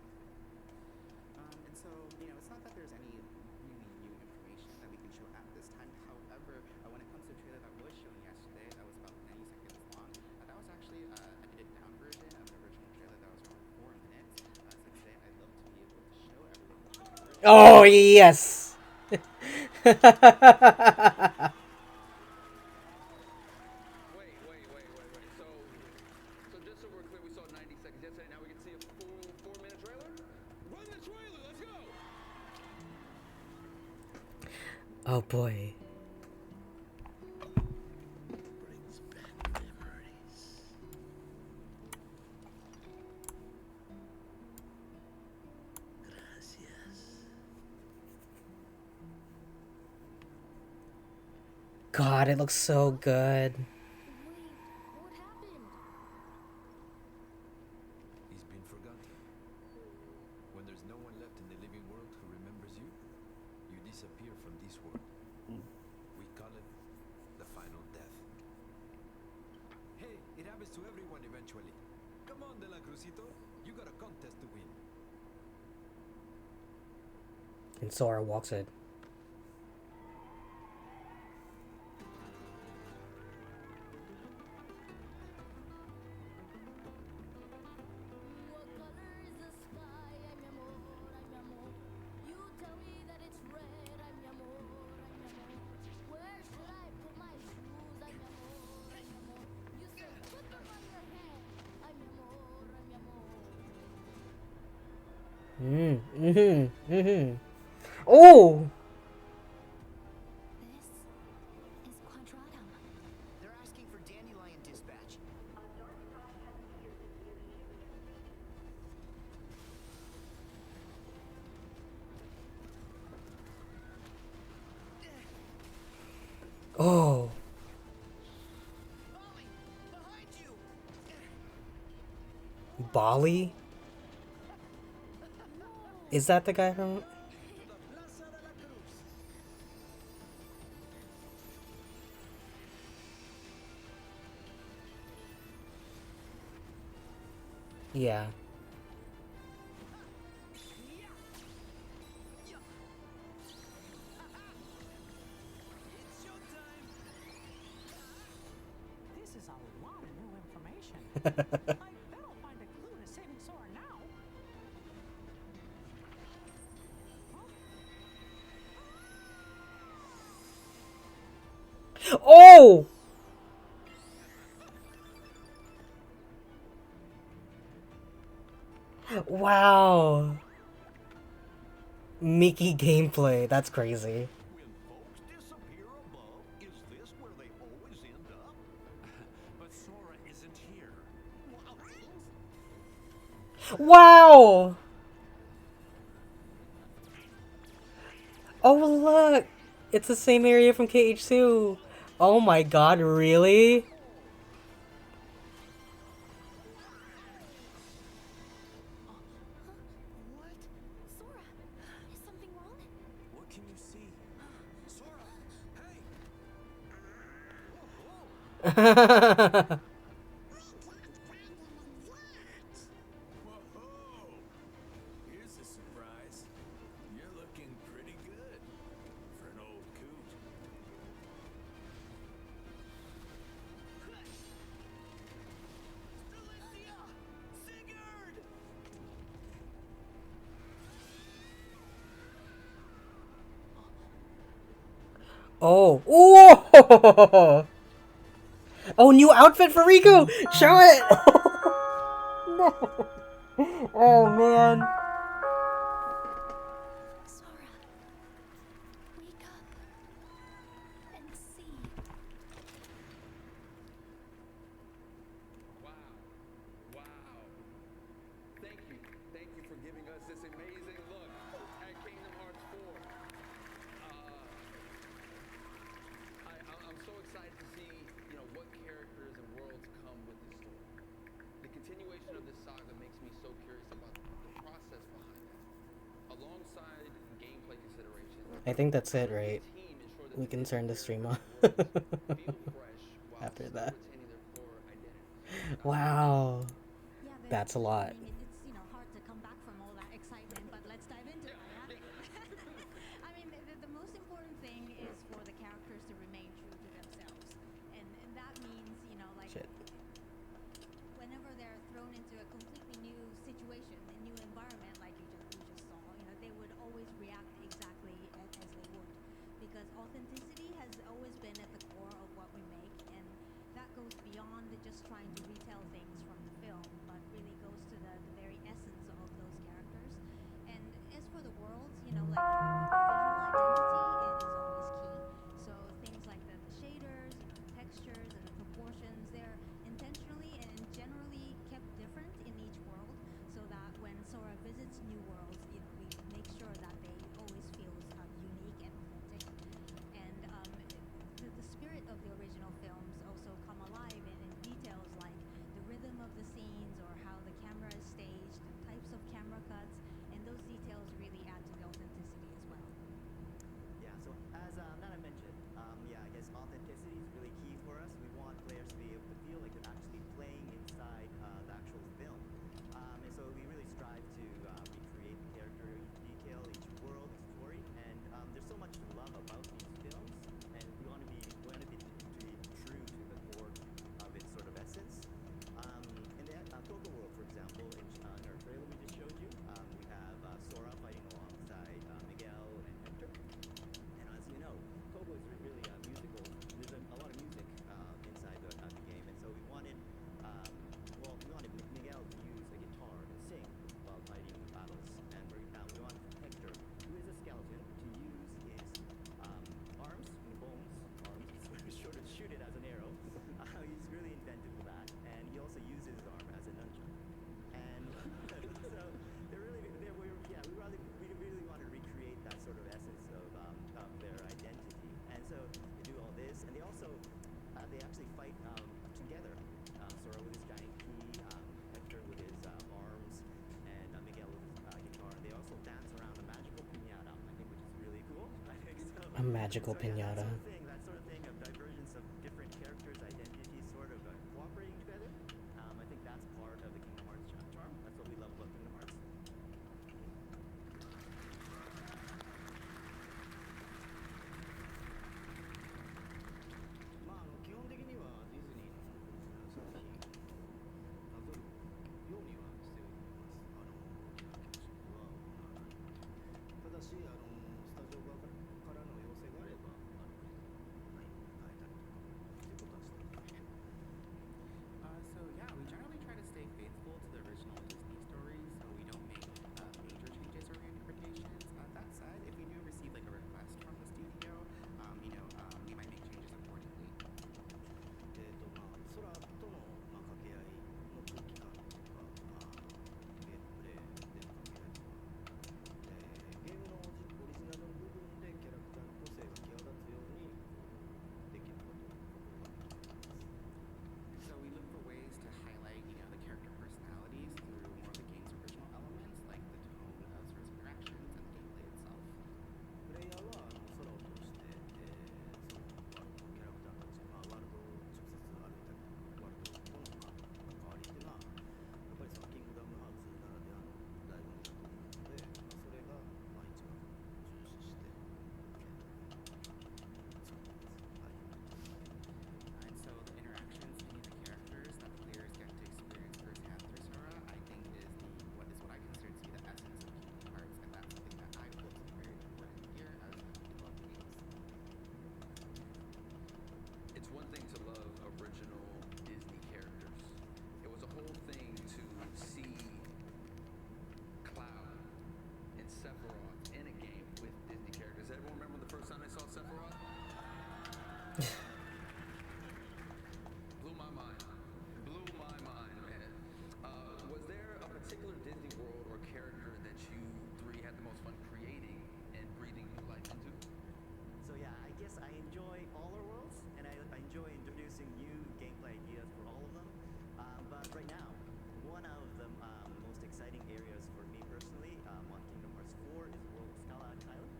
K: And so, it's not that there's any really new information that we can show at this time. However, when it comes to the trailer that was shown yesterday, that was about 90 seconds long. That was actually an edited down version of the original trailer that was around 4 minutes. So today, I'd love to be able to show everyone the full version.
A: Oh yes.
H: Wait. So just so we're clear, we saw 90 seconds yesterday. Now we can see a full 4-minute trailer? Run the trailer, let's go!
A: Oh boy.
D: Brings back memories. Gracias.
A: God, it looks so good.
B: What happened?
C: He's been forgotten. When there's no one left in the living world who remembers you, you disappear from this world. We call it the final death. Hey, it happens to everyone eventually. Come on, De La Cruzito. You got a contest to win.
A: And Sora walks in.
B: What color is the sky? Ay, mi amor, ay, mi amor. You tell me that it's red. Ay, mi amor, ay, mi amor. Where should I put my shoes? Ay, mi amor, ay, mi amor. You say put them on your head. Ay, mi amor, ay, mi amor.
A: Oh!
I: This is Quadratum.
J: They're asking for Dandelion Dispatch.
A: Oh.
J: Molly, behind you!
A: Bali? Is that the guy from...
J: Plaza de la Cruz.
A: Yeah.
J: It's showtime!
E: This is a lot of new information. I better find a clue to saving Sora now.
A: Oh! Wow. Mickey gameplay. That's crazy.
F: When folks disappear above, is this where they always end up?
G: But Sora isn't here.
A: Wow! Oh, look! It's the same area from KH2. Oh my god, really?
J: What?
I: Sora, is something wrong?
J: What can you see? Sora! Hey! Whoa! Here's a surprise. You're looking pretty good for an old coot. Delicia! Sigurd!
A: Oh. Ooh! Oh, new outfit for Riku! Show it! No! Oh, man.
B: Sora, wake up and see.
H: Wow. Wow. Thank you. Thank you for giving us this amazing look at Kingdom Hearts 4. I'm so excited to see, what characters and worlds come with this story. The continuation of this saga makes me so curious about the process behind that. Alongside gameplay considerations,
A: I think that's it, right?
H: the team ensure that
A: We
H: the
A: can turn the stream off
H: feel fresh while
A: after
H: still
A: that.
H: retaining their core identity.
A: Wow.
I: Yeah,
A: That's a lot.
I: I mean, it's hard to come back from all that excitement, but let's dive into that. Yeah? I mean, the most important thing is for the characters to remain true to themselves, and that means like
A: Shit.
I: whenever they're thrown into a completely new situation, a new environment, like you just saw, they would always react exactly as they would, because authenticity has always been at the core of what we make, and that goes beyond just trying to retell things from the film, but really goes to the very essence of those characters. And as for the worlds, like the visual identity is always key. So things like the shaders, the textures, and the proportions, they're intentionally and generally kept different in each world, so that when Sora visits new worlds, we make sure that they always feel unique and authentic. And the spirit of the original films also come alive in details like the rhythm of the scenes or how the camera is staged, the types of camera cuts, and those details really add to the authenticity as well.
J: Yeah, so as Nana mentioned, yeah, I guess authenticity is really key for us. We want players to be able to feel like they're actually playing inside the actual film. And so we really strive to recreate the character, each detail, each world, each story. And there's so much to love about these films, and we want to be true to the core of its sort of essence. In the Coco World, for example, in our trailer we just showed you, we have Sora fighting alongside Miguel and Hector. And as you know, Coco is really musical. There's a lot of music inside the game, and so we wanted, Miguel to use a guitar and sing while fighting battles, and we wanted Hector, who is a skeleton, to use his arms, arms, sort of shoot it as an arrow. He's really inventive with that, and he also uses his arm as a nunchuck. And so we really want to recreate that sort of essence of their identity. And so they do all this, and they also they actually fight together. Sora with his giant key, Hector with his arms, and Miguel with his guitar. They also dance around a magical piñata, I think, which is really cool. I think so.
A: A magical
J: So, yeah,
A: piñata.
J: that sort of thing of divergence of different characters' identities sort of cooperating together. I think that's part of the Kingdom Hearts charm. That's what we love about Kingdom Hearts. 基本的にはディズニーの作品をなぞるようにはしています。大きな脚色は行わない。ただしスタジオ側からの要請があれば
H: Blew my mind. Blew my mind, man. Was there a particular Disney World or character that you three had the most fun creating and breathing new life into?
J: So yeah, I guess I enjoy all our worlds, and I enjoy introducing new gameplay ideas for all of them. But right now, one of the most exciting areas for me personally on Kingdom Hearts 4 is the world of Scala Island.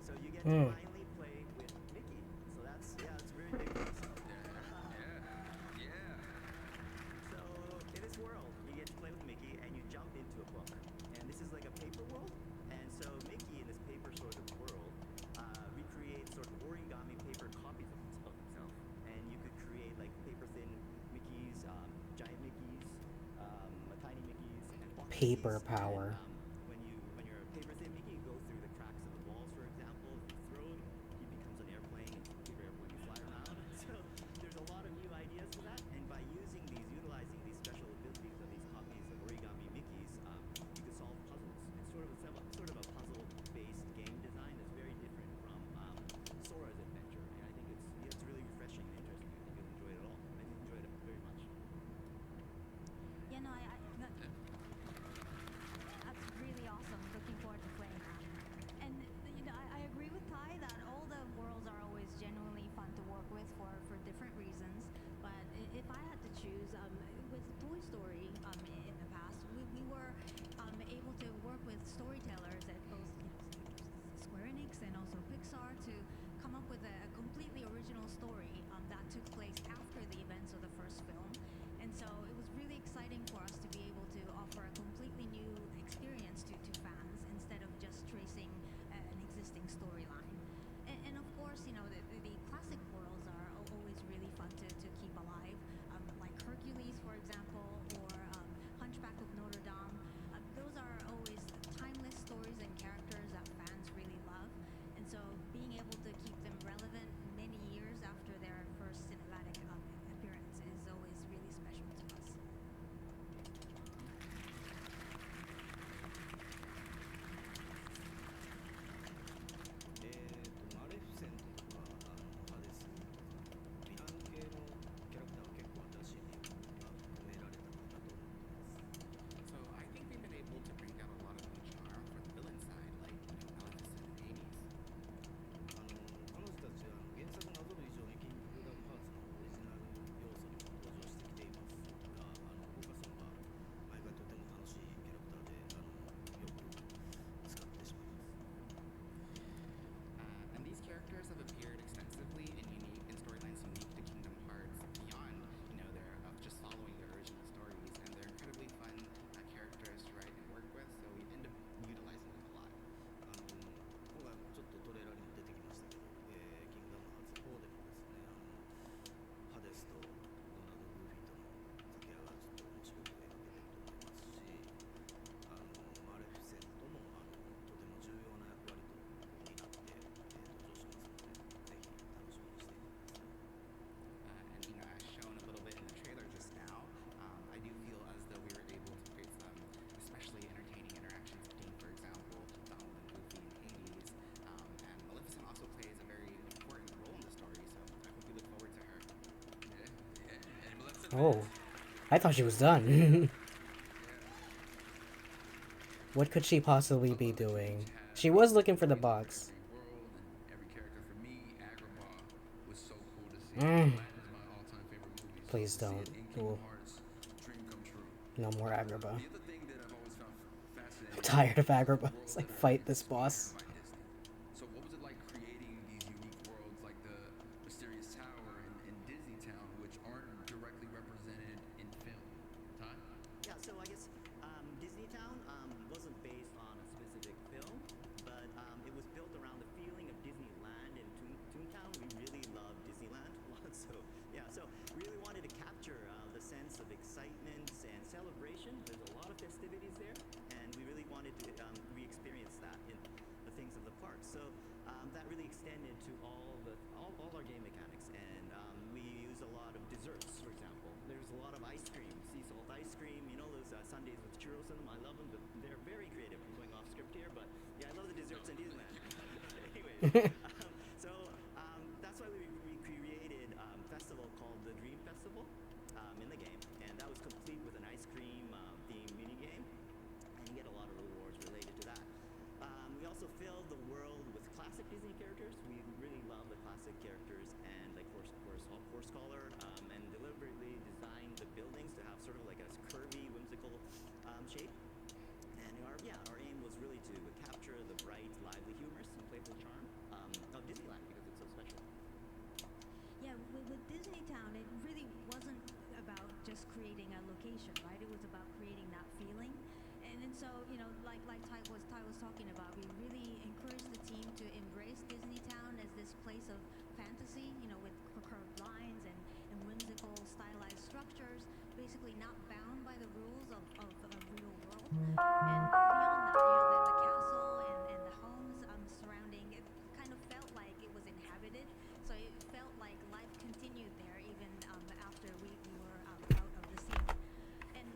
J: So you get to finally play with Mickey. So that's it's very big for us.
H: Yeah.
J: So in this world, you get to play with Mickey and you jump into a book. And this is like a paper world. And so Mickey in this paper sort of world recreates sort of origami paper copies of himself. And you could create like paper thin Mickeys, giant Mickeys, tiny Mickeys, and box
A: Paper
J: Mickeys.
A: power.
J: And, when you're a paper thin Mickey, you go through the cracks of the walls, for example. If you throw him, he becomes an airplane. Paper airplane, you fly around. So there's a lot of new ideas for that. And by utilizing these special abilities of these copies of origami Mickeys, you can solve puzzles. It's sort of a puzzle-based game design that's very different from Sora's adventure. And I think it's really refreshing and interesting. I think you'll enjoy it all. I enjoyed it very much.
I: Yeah, no, that's really awesome. Looking forward to playing that. And I agree with Ty that all the worlds are always genuinely fun to work with for different reasons. But if I had to choose, with Toy Story in the past, we were able to work with storytellers at both Square Enix and also Pixar to come up with a completely original story that took place after the events of the first film. And so it was really exciting for us to be able to offer a completely new experience to fans instead of just tracing an existing storyline. And of course, the classic worlds are always really fun to keep alive, like Hercules, for example, or Hunchback of Notre Dame. Those are always timeless stories and characters that fans really love. And so being able to keep them relevant many years after their first cinematic appearance is always really special to us.
K: So I think we've been able to bring down a lot of the charm for the villain side, like Maleficent and Hades.
D: 彼女たちは原作なぞる以上にキングダムハーツのオリジナル要素にも登場してきていますが、僕はその毎回とても楽しいキャラクターでよく使ってしまいます。
K: And these characters have appeared extensively in storylines unique to Kingdom Hearts beyond, their of just following their original stories, and they're incredibly fun characters to write and work with, so we end up utilizing them a lot.
D: 今回ちょっとトレーラーにも出てきましたけど、キングダムハーツ4でもですね、ハデスとドナルド・グーフィーとの掛け合いがちょっと面白く描けてると思いますし、マレフィセントもとても重要な役割になって登場しますので、ぜひ楽しみにしていてください。
K: And as shown a little bit in the trailer just now, I do feel as though we were able to create some especially entertaining interactions between, for example, Donald and Goofy and Hades. And Maleficent also plays a very important role in the story, so I hope we look forward to her.
H: And Maleficent.
A: Oh, I thought she was done. What could she possibly be doing? She was looking for the box.
H: Every world and every character. For me, Agrabah was so cool to see.
A: Mm.
H: Aladdin is my all-time favorite movie. So
A: Please
H: to see
A: don't.
H: it in Kingdom
A: Ooh.
H: Hearts, dream come true.
A: No more Agrabah.
H: The other thing that I've always found fascinating.
A: I'm tired of Agrabah. It's like, fight this boss.
H: By Disney. So what was it like creating these unique worlds like the Mysterious Tower in Disney Town, which aren't directly represented in film? Ty?
J: Yeah, so I guess Disneytown wasn't based on a specific film, but it was built around the feeling of Disneyland and Toontown. We really love Disneyland. So really wanted to capture the sense of excitement and celebration. There's a lot of festivities there, and we really wanted to re-experience that in the things of the park. So that really extended to all our game mechanics, and we use a lot of desserts, for example. There's a lot of ice cream, sea salt ice cream. Those sundaes with churros in them. I love them, but they're very creative. I'm going off script here, but yeah, I love the desserts in Disneyland. Anyway, so that's why we created complete with an ice cream theme mini game, and you get a lot of rewards related to that. We also filled the world with classic Disney characters. We really love the classic characters, and like horse collar, and deliberately designed the buildings to have sort of like a curvy, whimsical shape. And our aim was really to capture the bright, lively, humorous, and playful charm of Disneyland because it's so special.
I: Yeah, with Disney Town, it really wasn't about just creating a location, right? It was about creating that feeling. And then so, you know, like Ty was talking about, we really encouraged the team to embrace Disney Town as this place of fantasy, you know, with curved lines and whimsical, stylized structures, basically not bound by the rules of a real world. And beyond that, you know, the castle and the homes surrounding it kind of felt like it was inhabited. So it felt like life continued there even after we were out of the scene. And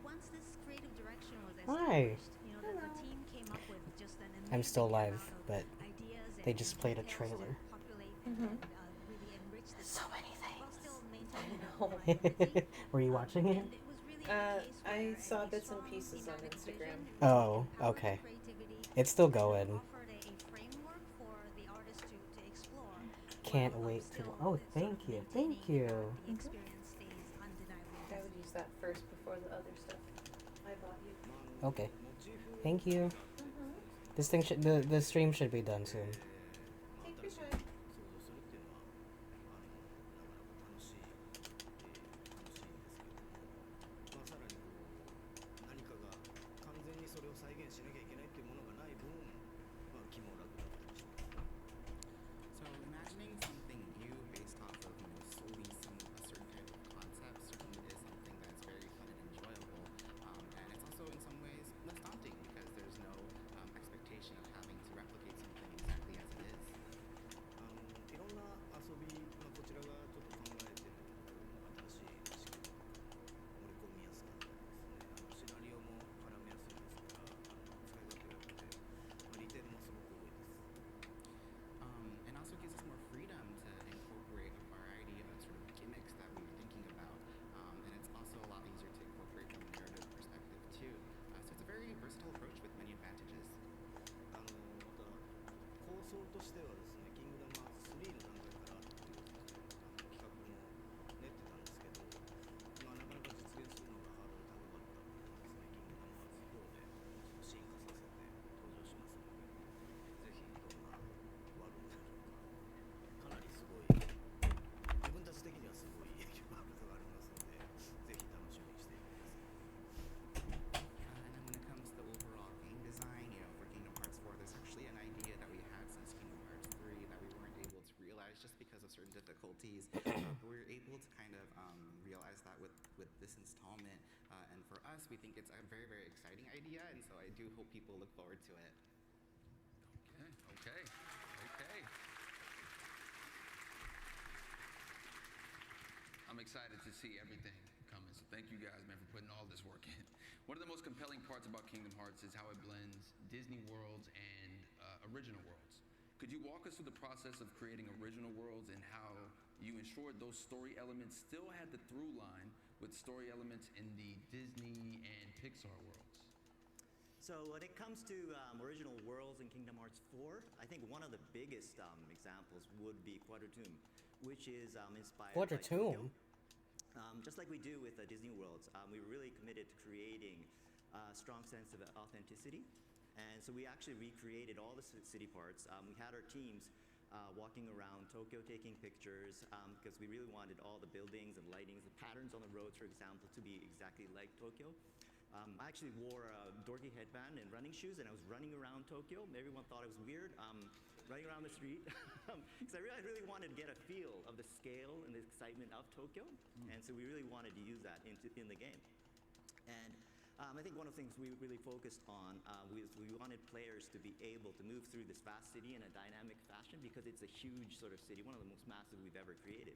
I: once this creative direction was
A: Hi.
I: established, you know, the team came up with just an amazing
A: I'm still live,
I: amount of
A: but
I: ideas
A: they
I: and
A: just played a
I: details to
A: trailer.
I: populate
L: Mhm.
I: and really enrich the
A: So
I: scene
A: many
I: while still maintaining the
L: know.
I: anonymity.
A: Were you watching it?
I: And it was really a case
L: I
I: where
L: saw
I: a
L: bits and
I: strong
L: pieces on
I: thematic
L: Instagram.
I: vision
A: Oh,
I: empowered
A: okay.
I: creativity
A: It's still
I: and
A: going.
I: offered a framework for the artist to explore.
A: Can't
I: while,
A: wait to.
I: still
A: Oh,
I: sort of
A: thank you.
I: maintaining
A: Thank you.
I: The experience stays undeniably
L: I would use that first before the other stuff. I bought you.
A: Okay. Thank you. This thing should the stream should be done soon.
L: Take your time.
D: 想像するっていうのはなかなか楽しい、楽しいんですけども、さらに何かが完全にそれを再現しなきゃいけないっていうものがない分、気も楽だったりします。
K: So imagining something new based off of solely a certain type of concept certainly is something that's very fun and enjoyable, and it's also in some ways less daunting because there's no expectation of having to replicate something exactly as it is.
D: いろんな遊び、こちらがちょっと考えてる新しい知識を盛り込みやすかったりですね、シナリオも絡めやすいですから、使い勝手が良くて、利点もすごく多いです。
K: And also gives us more freedom to incorporate a variety of sort of gimmicks that we were thinking about, and it's also a lot easier to incorporate from a narrative perspective too. So it's a very versatile approach with many advantages.
D: また構想としてはですね、キングダムハーツ3の段階からっていう企画も練ってたんですけど、なかなか実現するのがハードル高かったのでですね、キングダムハーツ4で進化させて登場しますので、ぜひどんなワールドになるのか、かなりすごい、自分たち的にはすごいワールドがありますので、ぜひ楽しみにしていてください。
K: And then when it comes to the overall game design, for Kingdom Hearts 4, there's actually an idea that we had since Kingdom Hearts 3 that we weren't able to realize just because of certain difficulties. But we were able to kind of realize that with this installment. And for us, we think it's a very, very exciting idea, and so I do hope people look forward to it.
H: Okay. I'm excited to see everything coming. So thank you guys, man, for putting all this work in. One of the most compelling parts about Kingdom Hearts is how it blends Disney worlds and original worlds. Could you walk us through the process of creating original worlds and how you ensured those story elements still had the through line with story elements in the Disney and Pixar worlds?
J: So when it comes to original worlds in Kingdom Hearts 4, I think one of the biggest examples would be Quadrotomb, which is inspired by Tokyo. Just like we do with Disney Worlds, we were really committed to creating a strong sense of authenticity. And so we actually recreated all the city parts. We had our teams walking around Tokyo taking pictures because we really wanted all the buildings and lightings, the patterns on the roads, for example, to be exactly like Tokyo. I actually wore a dorky headband and running shoes, and I was running around Tokyo. Everyone thought I was weird, running around the street, because I really wanted to get a feel of the scale and the excitement of Tokyo, and so we really wanted to use that in the game. And I think one of the things we really focused on was we wanted players to be able to move through this vast city in a dynamic fashion because it's a huge sort of city, one of the most massive we've ever created.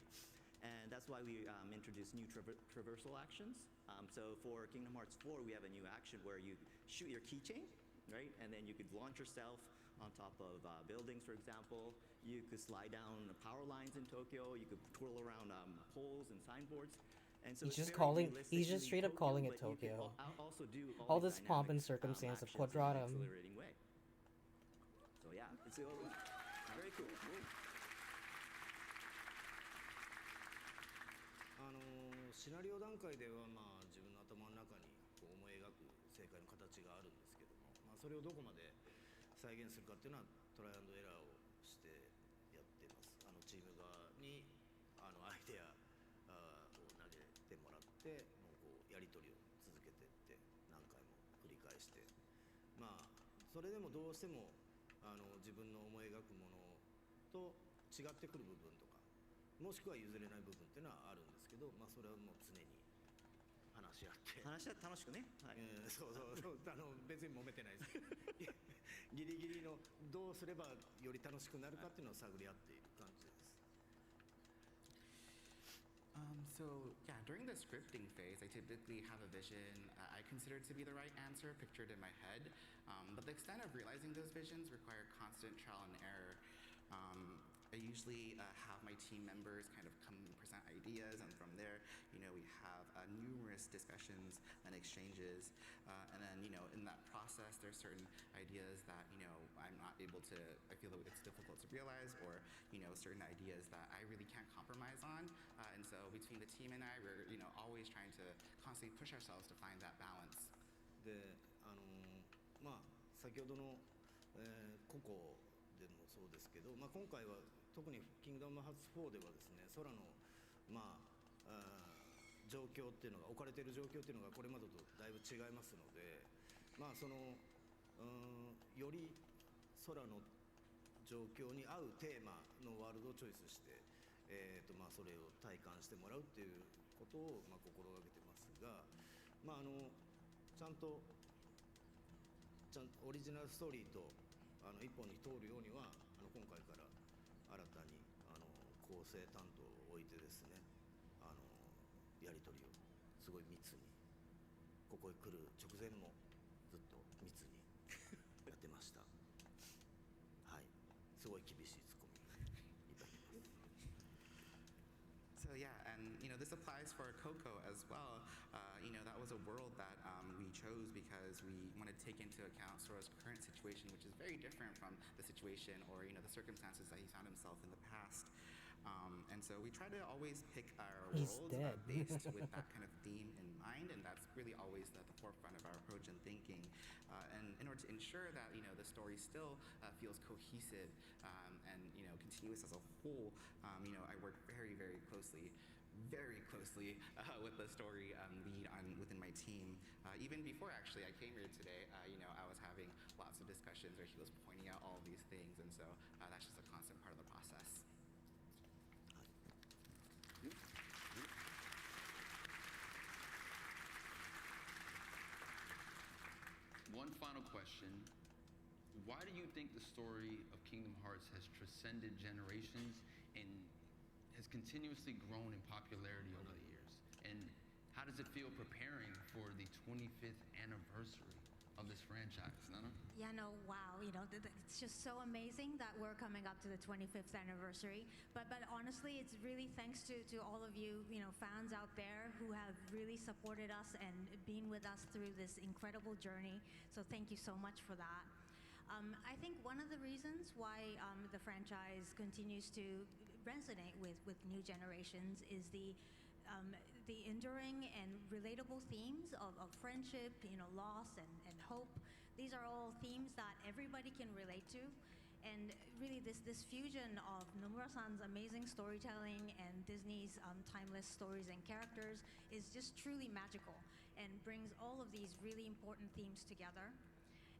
J: And that's why we introduced new traversal actions. So for Kingdom Hearts 4, we have a new action where you shoot your keychain, right? And then you could launch yourself on top of buildings, for example. You could slide down power lines in Tokyo. You could twirl around poles and signboards. And so
A: He's
J: it's
A: just
J: very
A: calling.
J: realistic
A: He's
J: in
A: just
J: the
A: straight up calling it
J: but you can
A: Tokyo.
J: also do
A: All
J: these
A: this pomp and
J: dynamic,
A: circumstance of
J: actions in an
A: Quadratum.
J: exhilarating way. So yeah, it's very cool. シナリオ段階ではまあ自分の頭の中にこう思い描く正解の形があるんですけども、まあ、それをどこまで再現するかっていうのはトライアンドエラーをしてやってます。チーム側にアイデアを投げてもらってこうやり取りを続けていって何回も繰り返して、まあそれでもどうしても自分の思い描くものと違ってくる部分とかもしくは譲れない部分っていうのはあるんですけど、まあそれはもう常に話し合って話し合って楽しくね、はい、そう別に揉めてないですギリギリのどうすればより楽しくなるかっていうのを探り合っている感じです。
K: So yeah, during the scripting phase, I typically have a vision I consider to be the right answer pictured in my head, but the extent of realizing those visions require constant trial and error. I usually have my team members kind of come and present ideas, and from there, we have numerous discussions and exchanges, and then, in that process, there's certain ideas that, I'm not able to, I feel that it's difficult to realize, or, certain ideas that I really can't compromise on, and so between the team and I, we're, always trying to constantly push ourselves to find that balance.
J: で、まあ先ほどの、ココでもそうですけど、まあ、今回は特にキングダムハーツ4ではですね、空の、まあ、状況っていうのが置かれている状況っていうのがこれまでとだいぶ違いますので、まあより空の状況に合うテーマのワールドをチョイスして、まあ、それを体感してもらうっていうことを、まあ、心がけてますが、まあ、ちゃんとオリジナルストーリーと一本に通るようには今回から新たに構成担当を置いてですね、やり取りをすごい密にここへ来る直前もずっと密にやってましたはい、すごい厳しいツッコミいただきます。
K: So yeah, and this applies for Coco as well. That was a world that we chose because we wanted to take into account Sora's current situation, which is very different from the situation or the circumstances that he found himself in the past. And so we try to always pick our worlds based with that kind of theme in mind, and that's really always at the forefront of our approach and thinking. And in order to ensure that the story still feels cohesive and continuous as a whole, I work very, very closely with the story lead within my team. Even before actually I came here today, I was having lots of discussions where he was pointing out all of these things, and so that's just a constant part of the process.
H: One final question. Why do you think the story of Kingdom Hearts has transcended generations and has continuously grown in popularity over the years? And how does it feel preparing for the 25th anniversary of this franchise, Nana?
I: Yeah, no, wow, it's just so amazing that we're coming up to the 25th anniversary. But honestly, it's really thanks to all of you, fans out there who have really supported us and been with us through this incredible journey. So thank you so much for that. I think one of the reasons why the franchise continues to resonate with new generations is the enduring and relatable themes of friendship, loss and hope. These are all themes that everybody can relate to. And really this fusion of Nomura-san's amazing storytelling and Disney's timeless stories and characters is just truly magical and brings all of these really important themes together.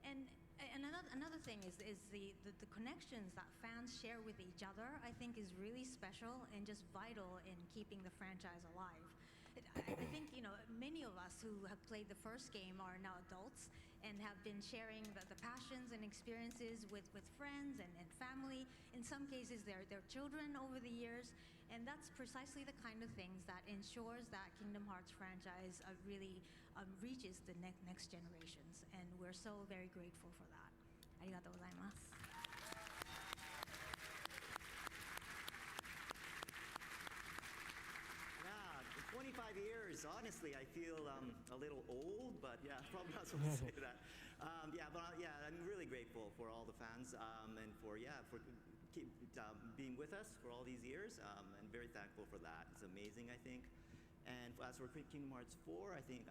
I: And another thing is the connections that fans share with each other, I think is really special and just vital in keeping the franchise alive. I think, many of us who have played the first game are now adults and have been sharing the passions and experiences with friends and family. In some cases, their children over the years. And that's precisely the kind of things that ensures that Kingdom Hearts franchise really reaches the next generations. And we're so very grateful for that. ありがとうございます。
J: Yeah, 25 years years. Honestly, I feel a little old, but yeah, probably not supposed to say that. I'm really grateful for all the fans and for keep being with us for all these years. And very thankful for that. It's amazing, I think. And as for Kingdom Hearts 4, I think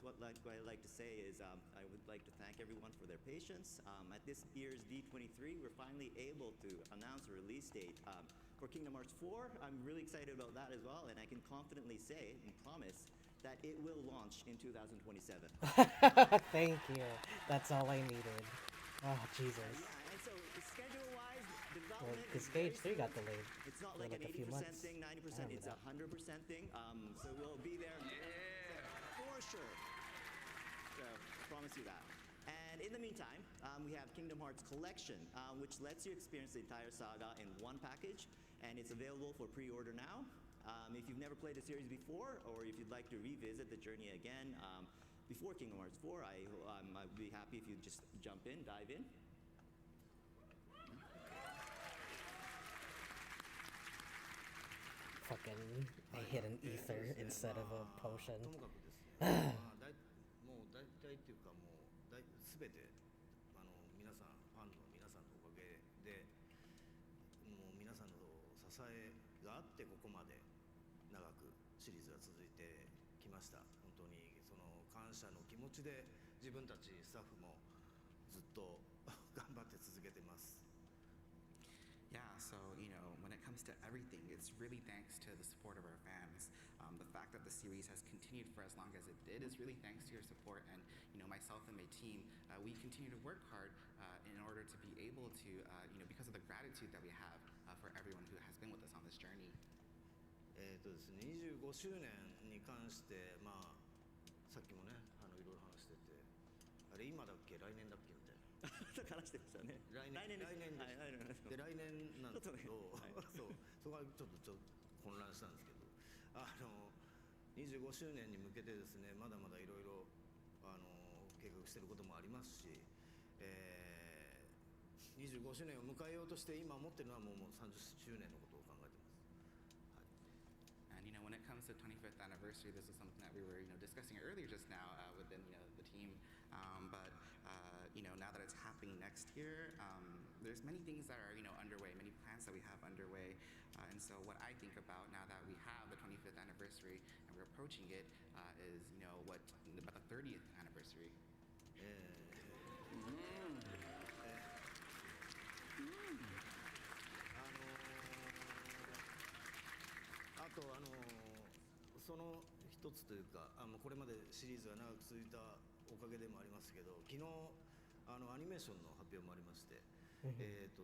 J: what I'd like to say is I would like to thank everyone for their patience. At this year's D23, we're finally able to announce a release date for Kingdom Hearts 4. I'm really excited about that as well, and I can confidently say and promise that it will launch in 2027.
A: Thank you. That's all I needed. Oh, Jesus.
J: Yeah, and so schedule-wise, the
A: Well,
J: development
A: because
J: is very
A: Stage 3 got
J: smooth.
A: delayed.
J: It's not
A: for
J: like an
A: a few
J: 80%
A: months.
J: thing,
A: I
J: 90%,
A: remember
J: it's a
A: that.
J: 100% thing. So we'll be there for sure. So I promise you that. And in the meantime, we have Kingdom Hearts Collection, which lets you experience the entire saga in one package, and it's available for pre-order now. If you've never played the series before, or if you'd like to revisit the journey again before Kingdom Hearts 4, I'd be happy if you just jump in, dive in.
A: Fucking, I hit an ether instead of a potion.
D: ともかくですね、もう大体っていうかもう全て皆さんファンの皆さんのおかげでもう皆さんの支えがあってここまで長くシリーズが続いてきました。本当にその感謝の気持ちで自分たちスタッフもずっと頑張って続けてます。
K: Yeah, so, when it comes to everything, it's really thanks to the support of our fans. The fact that the series has continued for as long as it did is really thanks to your support. And, myself and my team, we continue to work hard in order to be able to, because of the gratitude that we have for everyone who has been with us on this journey.
D: ですね、25周年に関して、さっきもね、いろいろ話してて、あれ今だっけ、来年だっけみたいな。
J: 話してましたね。
D: 来年です。で来年なんですけど、そこはちょっと混乱したんですけど、25周年に向けてですね、まだまだいろいろ計画していることもありますし、25周年を迎えようとして今思ってるのはもう30周年のことを考えてます。
K: And when it comes to 25th anniversary, this is something that we were discussing earlier just now within the team. But now that it's happening next year, there's many things that are underway, many plans that we have underway. And so what I think about now that we have the 25th anniversary and we're approaching it is what about the 30th anniversary.
D: あとその一つというかこれまでシリーズが長く続いたおかげでもありますけど、昨日アニメーションの発表もありまして、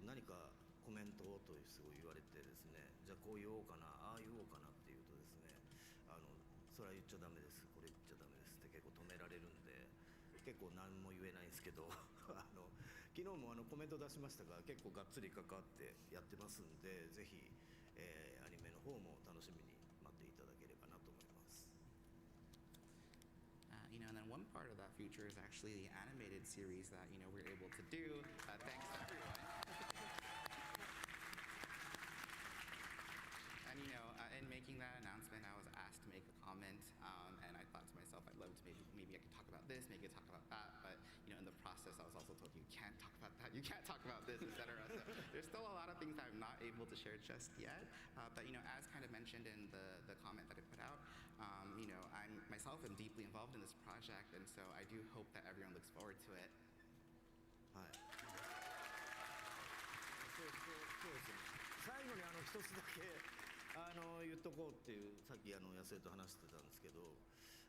D: 何かコメントをとすごい言われてですね、じゃあこう言おうかなああ言おうかなっていうとですね、それは言っちゃダメです、これ言っちゃダメですって結構止められるんで結構何も言えないんですけど昨日もコメント出しましたが結構がっつり関わってやってますんで、ぜひアニメの方も楽しみに待っていただければなと思います。
K: And then one part of that future is actually the animated series that we're able to do. Thanks to everyone. And in making that announcement, I was asked to make a comment, and I thought to myself, I'd love to maybe I could talk about this, maybe I could talk about that, but in the process, I was also told you can't talk about that, you can't talk about this, etc. So there's still a lot of things that I'm not able to share just yet. But as kind of mentioned in the comment that I put out, I myself am deeply involved in this project, and so I do hope that everyone looks forward to it.
D: はい。そうですね。最後に一つだけ。言っとこうっていうさっき安江と話してたんですけど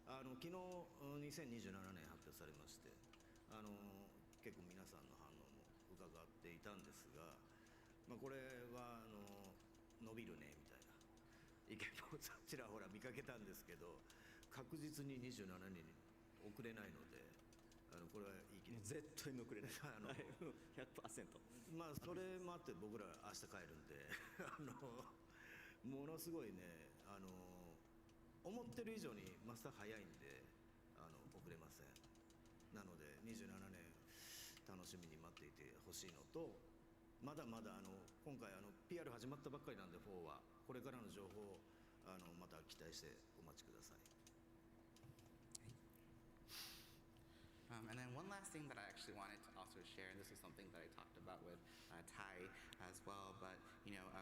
D: 昨日2027年発表されまして結構皆さんの反応も伺っていたんですが、これは伸びるねみたいな意見もちらほら見かけたんですけど確実に27年に遅れないのでこれは言い切り
J: 絶対に遅れない100%
D: それもあって僕ら明日帰るんでものすごいね思ってる以上にマスター早いんで遅れません。なので27年楽しみに待っていてほしいのとまだまだ今回PR 始まったばっかりなんで4はこれからの情報をまた期待してお待ちください。
K: And then one last thing that I actually wanted to also share, and this is something that I talked about with Ty as well, but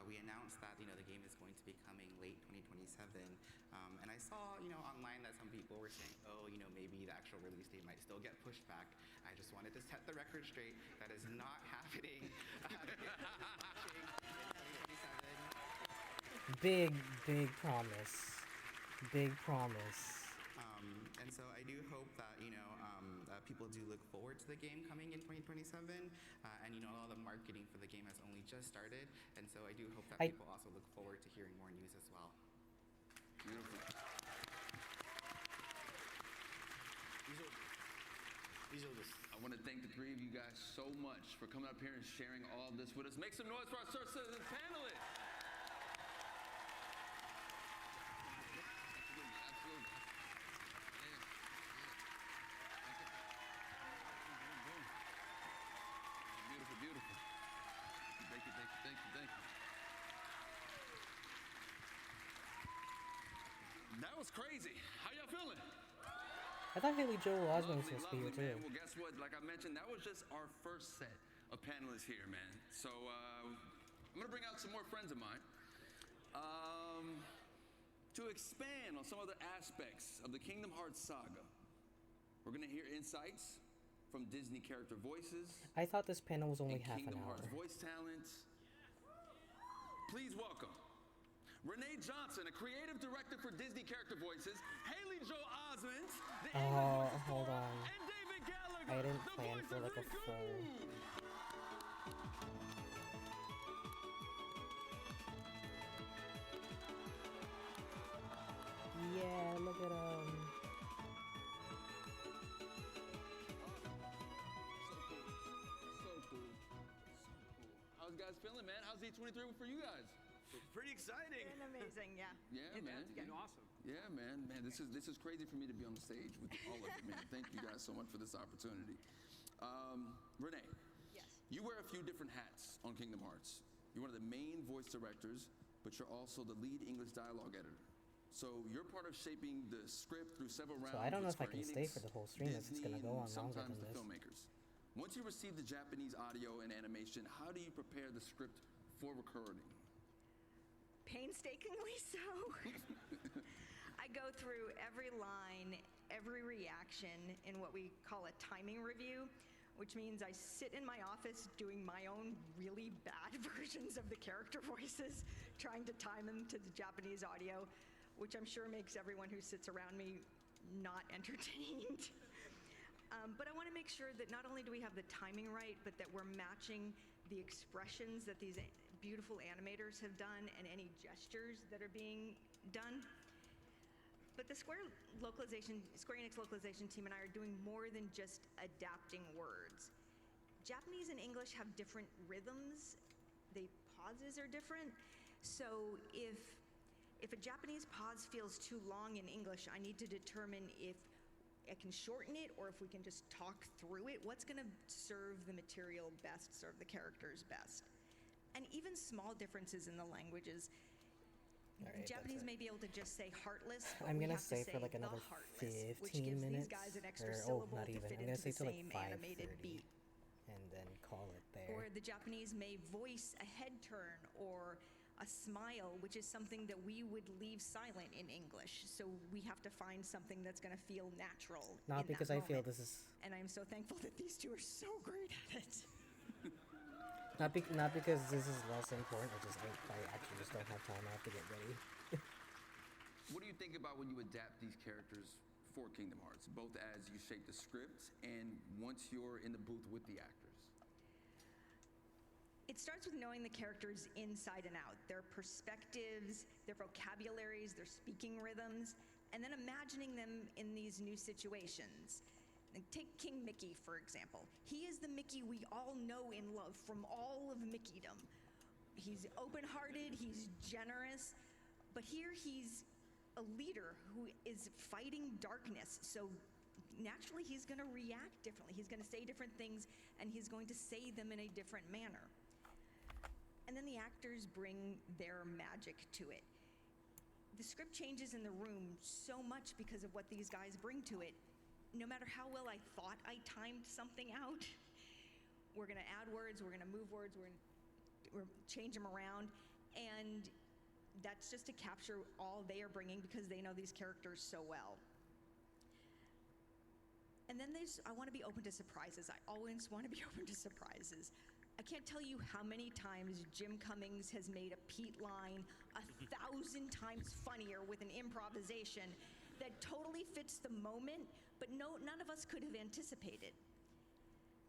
K: we announced that the game is going to be coming late 2027, and I saw online that some people were saying, oh, maybe the actual release date might still get pushed back. I just wanted to set the record straight. That is not happening.
A: Big promise. Big promise.
K: And so I do hope that people do look forward to the game coming in 2027, and all the marketing for the game has only just started, and so I do hope that people also look forward to hearing more news as well.
H: Beautiful. I want to thank the three of you guys so much for coming up here and sharing all this with us. Make some noise for our first panelists. Absolutely. Beautiful. Thank you. That was crazy. How y'all feeling?
A: I thought Haley Joel Osment was supposed to be here too.
H: Man. Well, guess what? Like I mentioned, that was just our first set of panelists here, man. So I'm gonna bring out some more friends of mine to expand on some other aspects of the Kingdom Hearts saga. We're gonna hear insights from Disney character voices.
A: I thought this panel was only half
H: Kingdom
A: an hour.
H: Hearts voice talent. Please welcome Renee Johnson, a creative director for Disney character voices, Haley Joel Osment, the
A: hold on.
H: and David Gallagher,
A: I didn't plan for like a full. Yeah, look at him.
H: So cool. How's you guys feeling, man? How's D23 for you guys?
M: Pretty exciting.
N: And amazing, yeah.
H: Yeah, man.
G: It's been awesome.
H: Yeah, man. This is crazy for me to be on the stage with all of it, man. Thank you guys so much for this opportunity. Renee.
N: Yes.
H: You wear a few different hats on Kingdom Hearts. You're one of the main voice directors, but you're also the lead English dialogue editor. So you're part of shaping the script through several rounds.
A: So I don't know
H: with
A: if I can
H: Square
A: stay
H: Enix,
A: for the whole stream. If it's
H: Disney,
A: gonna go on
H: and
A: longer
H: sometimes
A: than
H: the
A: this.
H: filmmakers. Once you receive the Japanese audio and animation, how do you prepare the script for recording?
N: Painstakingly so. I go through every line, every reaction in what we call a timing review, which means I sit in my office doing my own really bad versions of the character voices, trying to time them to the Japanese audio, which I'm sure makes everyone who sits around me not entertained. But I want to make sure that not only do we have the timing right, but that we're matching the expressions that these beautiful animators have done and any gestures that are being done. But the Square Enix localization team and I are doing more than just adapting words. Japanese and English have different rhythms. The pauses are different. So if a Japanese pause feels too long in English, I need to determine if I can shorten it or if we can just talk through it. What's going to serve the material best, serve the characters best? And even small differences in the languages.
A: Right,
N: Japanese may be able to just say heartless, but
A: I'm
N: we
A: gonna
N: have
A: stay
N: to
A: for
N: say
A: like
N: the
A: another
N: heartless,
A: 15
N: which gives
A: minutes.
N: these guys an extra
A: Or,
N: syllable
A: not
N: to
A: even.
N: fit
A: I'm gonna
N: into
A: stay
N: the
A: till like
N: same animated
A: 5:30,
N: beat.
A: and then call it there.
N: Or the Japanese may voice a head turn or a smile, which is something that we would leave silent in English. So we have to find something that's going to feel natural.
A: Not
N: in
A: because
N: that
A: I feel
N: moment.
A: this is.
N: And I'm so thankful that these two are so great at it.
A: Not because this is less important. I actually just don't have time. I have to get ready.
H: What do you think about when you adapt these characters for Kingdom Hearts, both as you shape the script and once you're in the booth with the actors?
N: It starts with knowing the characters inside and out, their perspectives, their vocabularies, their speaking rhythms, and then imagining them in these new situations. And take King Mickey, for example. He is the Mickey we all know and love from all of Mickeydom. He's open-hearted, he's generous, but here he's a leader who is fighting darkness, so naturally he's going to react differently. He's going to say different things, and he's going to say them in a different manner. And then the actors bring their magic to it. The script changes in the room so much because of what these guys bring to it. no matter how well I thought I timed something out, we're gonna add words, we're gonna move words, we're change them around, and that's just to capture all they are bringing because they know these characters so well. And then I want to be open to surprises. I always want to be open to surprises. I can't tell you how many times Jim Cummings has made a Pete line 1,000 times funnier with an improvisation that totally fits the moment, but none of us could have anticipated.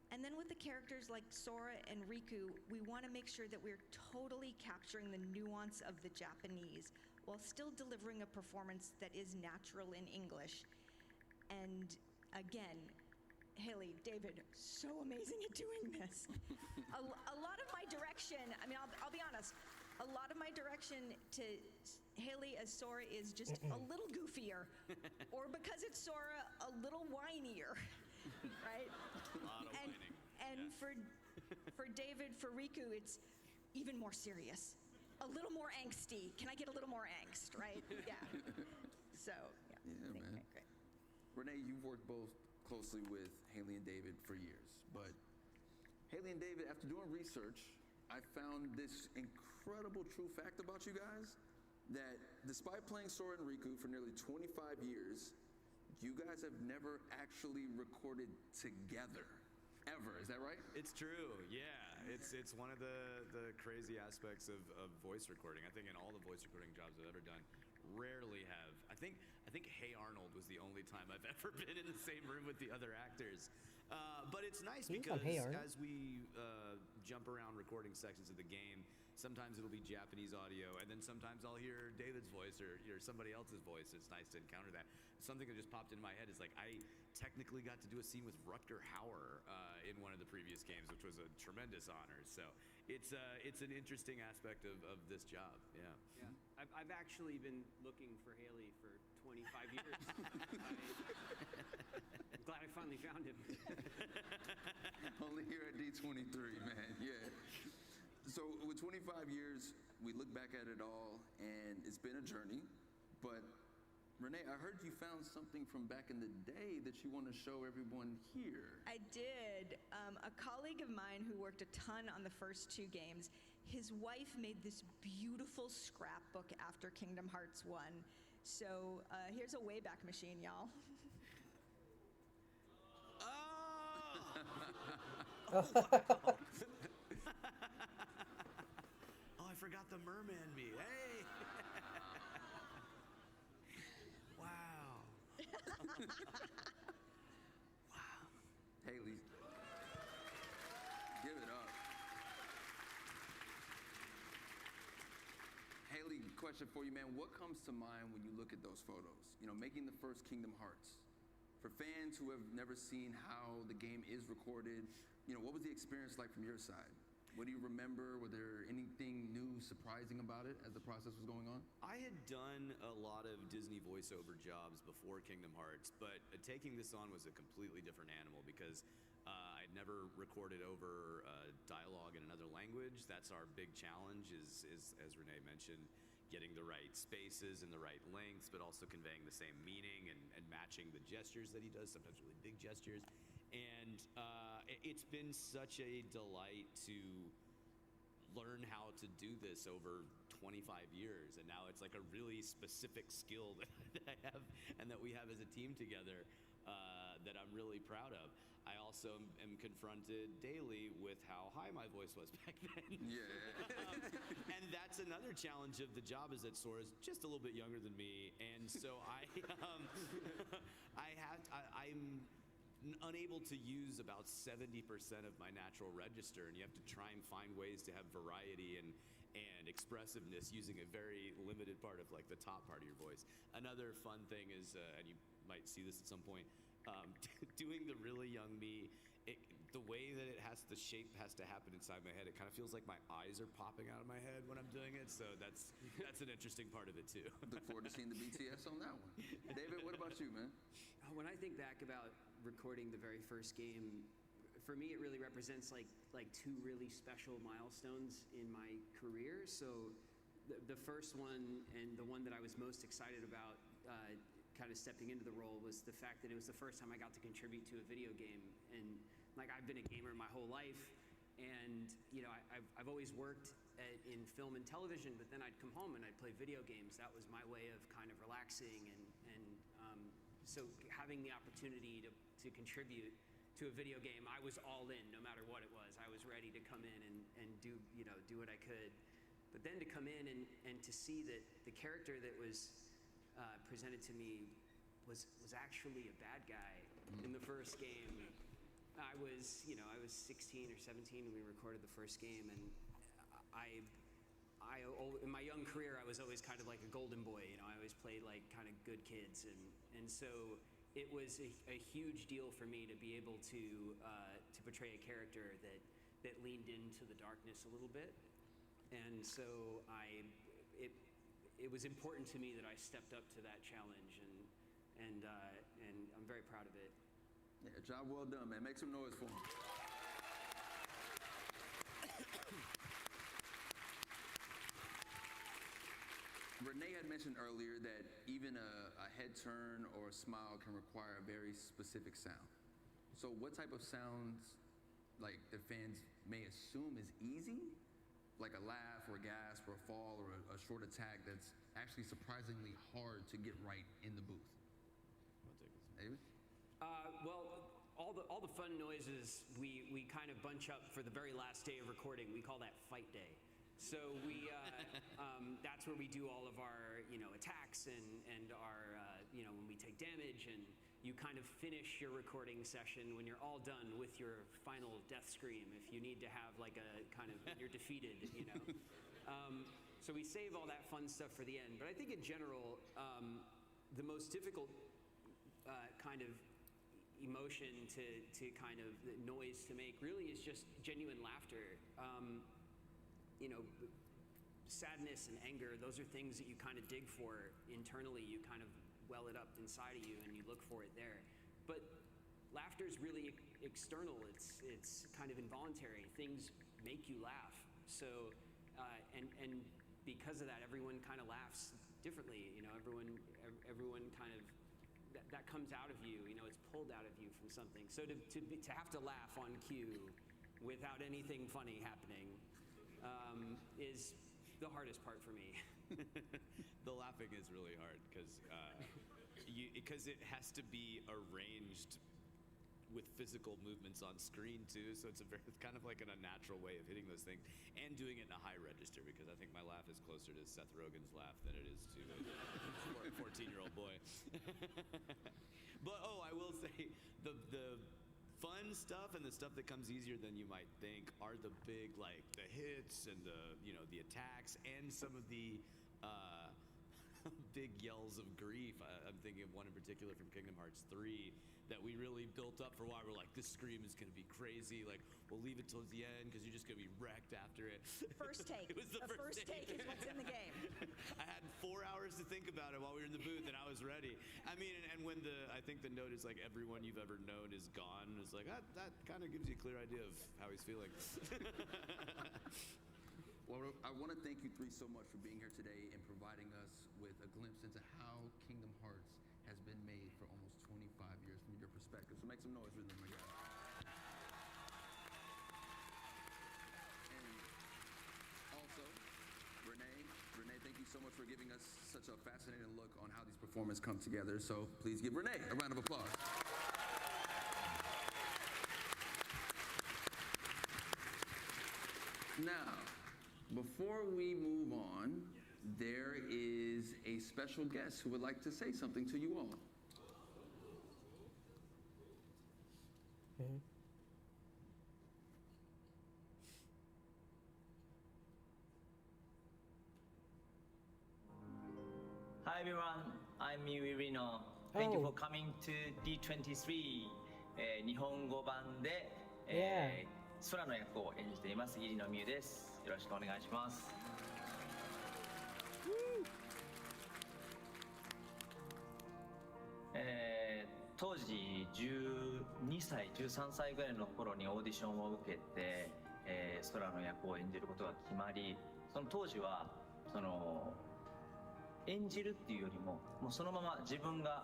N: And then with the characters like Sora and Riku, we want to make sure that we're totally capturing the nuance of the Japanese while still delivering a performance that is natural in English. And again, Haley, David, so amazing at doing this. A lot of my direction, I mean, I'll be honest, a lot of my direction to Haley as Sora is just a little goofier, or because it's Sora, a little whinier, right?
M: A lot of whining.
N: And for David, for Riku, it's even more serious, a little more angsty. Can I get a little more angst, right? Yeah. So, yeah.
H: Yeah, man.
N: Great.
H: Renee, you've worked both closely with Haley and David for years, but Haley and David, after doing research, I found this incredible true fact about you guys, that despite playing Sora and Riku for nearly 25 years, you guys have never actually recorded together, ever. Is that right?
M: It's true, yeah. It's one of the crazy aspects of voice recording. I think in all the voice recording jobs I've ever done, rarely have. I think Hey Arnold was the only time I've ever been in the same room with the other actors. But it's nice because as we jump around recording sections of the game, sometimes it'll be Japanese audio, and then sometimes I'll hear David's voice or somebody else's voice. It's nice to encounter that. Something that just popped into my head is like I technically got to do a scene with Rutger Hauer in one of the previous games, which was a tremendous honor. So it's an interesting aspect of this job. Yeah.
O: Yeah. I've actually been looking for Haley for 25 years. I'm glad I finally found him.
H: Only here at D23, man. Yeah. So with 25 years, we look back at it all, and it's been a journey. But Renee, I heard you found something from back in the day that you want to show everyone here.
N: I did. A colleague of mine who worked a ton on the first two games, his wife made this beautiful scrapbook after Kingdom Hearts 1. So here's a Wayback Machine, y'all.
M: Oh! Wow. Oh, I forgot the merman me. Hey! Wow. Wow.
H: Haley, give it up. Haley, question for you, man. What comes to mind when you look at those photos? You know, making the first Kingdom Hearts. For fans who have never seen how the game is recorded, you know, what was the experience like from your side? What do you remember? Were there anything new, surprising about it as the process was going on?
M: I had done a lot of Disney voiceover jobs before Kingdom Hearts, but taking this on was a completely different animal because I'd never recorded over dialogue in another language. That's our big challenge is as Renee mentioned, getting the right spaces and the right lengths, but also conveying the same meaning and matching the gestures that he does, sometimes really big gestures. And it's been such a delight to learn how to do this over 25 years. And now it's like a really specific skill that I have and that we have as a team together that I'm really proud of. I also am confronted daily with how high my voice was back then.
H: Yeah.
M: And that's another challenge of the job, is that Sora's just a little bit younger than me. And so I'm unable to use about 70% of my natural register, and you have to try and find ways to have variety and expressiveness using a very limited part of like the top part of your voice. Another fun thing is, and you might see this at some point, doing the really young me, the way that the shape has to happen inside my head, it kind of feels like my eyes are popping out of my head when I'm doing it. So that's an interesting part of it too.
H: Look forward to seeing the BTS on that one. David, what about you, man?
O: When I think back about recording the very first game, for me it really represents like two really special milestones in my career. So the first one, and the one that I was most excited about, kind of stepping into the role was the fact that it was the first time I got to contribute to a video game. And like I've been a gamer my whole life, and you know I've always worked in film and television, but then I'd come home and I'd play video games. That was my way of kind of relaxing, and so having the opportunity to contribute to a video game, I was all in, no matter what it was. I was ready to come in and do what I could. But then to come in and to see that the character that was presented to me was actually a bad guy in the first game. I was 16 or 17 when we recorded the first game, and I in my young career I was always kind of like a golden boy. You know, I always played like kind of good kids, and so it was a huge deal for me to be able to portray a character that leaned into the darkness a little bit. And so it was important to me that I stepped up to that challenge, and I'm very proud of it.
H: Yeah, job well done, man. Make some noise for him. Renee had mentioned earlier that even a head turn or a smile can require a very specific sound. So what type of sounds, like, the fans may assume is easy, like a laugh or a gasp or a fall or a short attack, that's actually surprisingly hard to get right in the booth? David?
O: Well, all the fun noises we kind of bunch up for the very last day of recording. We call that fight day. So we that's where we do all of our attacks and our when we take damage, and you kind of finish your recording session when you're all done with your final death scream. If you need to have like a kind of you're defeated, So we save all that fun stuff for the end. But I think in general, the most difficult kind of emotion to kind of noise to make really is just genuine laughter. Sadness and anger, those are things that you kind of dig for internally. You kind of well it up inside of you and you look for it there. But laughter is really external. It's kind of involuntary. Things make you laugh. So and because of that, everyone kind of laughs differently. Everyone kind of that comes out of you. It's pulled out of you from something. So to have to laugh on cue without anything funny happening is the hardest part for me.
M: The laughing is really hard because it has to be arranged with physical movements on screen too. So it's kind of like an unnatural way of hitting those things and doing it in a high register, because I think my laugh is closer to Seth Rogen's laugh than it is to a 14-year-old boy. But I will say the fun stuff and the stuff that comes easier than you might think are the big, like the hits and the attacks and some of the big yells of grief. I'm thinking of one in particular from Kingdom Hearts 3 that we really built up for a while. We're like, this scream is going to be crazy. Like, we'll leave it till the end because you're just going to be wrecked after it.
N: First take.
M: It was the first
N: take is what's in the game.
M: I had 4 hours to think about it while we were in the booth, and I was ready. I mean, and when I think the note is like, everyone you've ever known is gone, it's like, that kind of gives you a clear idea of how he's feeling.
H: Well, I want to thank you three so much for being here today and providing us with a glimpse into how Kingdom Hearts has been made for almost 25 years from your perspective. So make some noise for them, my guys. And also, Renee, thank you so much for giving us such a fascinating look on how these performances come together. So please give Renee a round of applause. Now, before we move on, there is a special guest who would like to say something to you all.
P: Hi everyone, I'm Miwi Rino. Thank you for coming to D23 日本語版で、空の役を演じています入野美優です。よろしくお願いします。当時12歳、13歳ぐらいの頃にオーディションを受けて、空の役を演じることが決まり、その当時は演じるっていうよりも、もうそのまま自分が、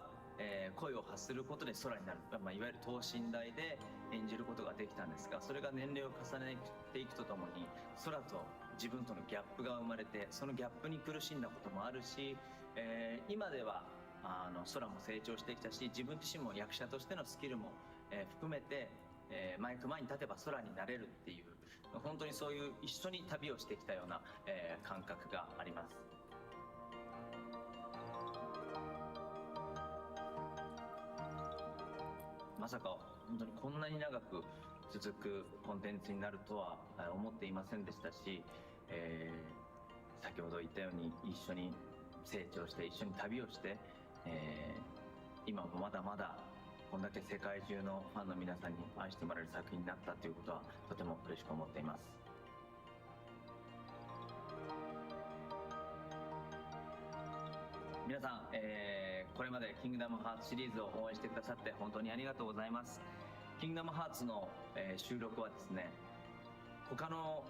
P: 声を発することで空になる、いわゆる等身大で演じることができたんですが、それが年齢を重ねていくとともに空と自分とのギャップが生まれて、そのギャップに苦しんだこともあるし、今では空も成長してきたし、自分自身も役者としてのスキルも、含めて、マイク前に立てば空になれるっていう、本当にそういう一緒に旅をしてきたような、感覚があります。まさか本当にこんなに長く続くコンテンツになるとは思っていませんでしたし、先ほど言ったように一緒に成長して一緒に旅をして、今もまだまだこんだけ世界中のファンの皆さんに愛してもらえる作品になったということはとても嬉しく思っています。皆さん、これまでキングダムハーツシリーズを応援してくださって本当にありがとうございます。キングダムハーツの、収録はですね、他の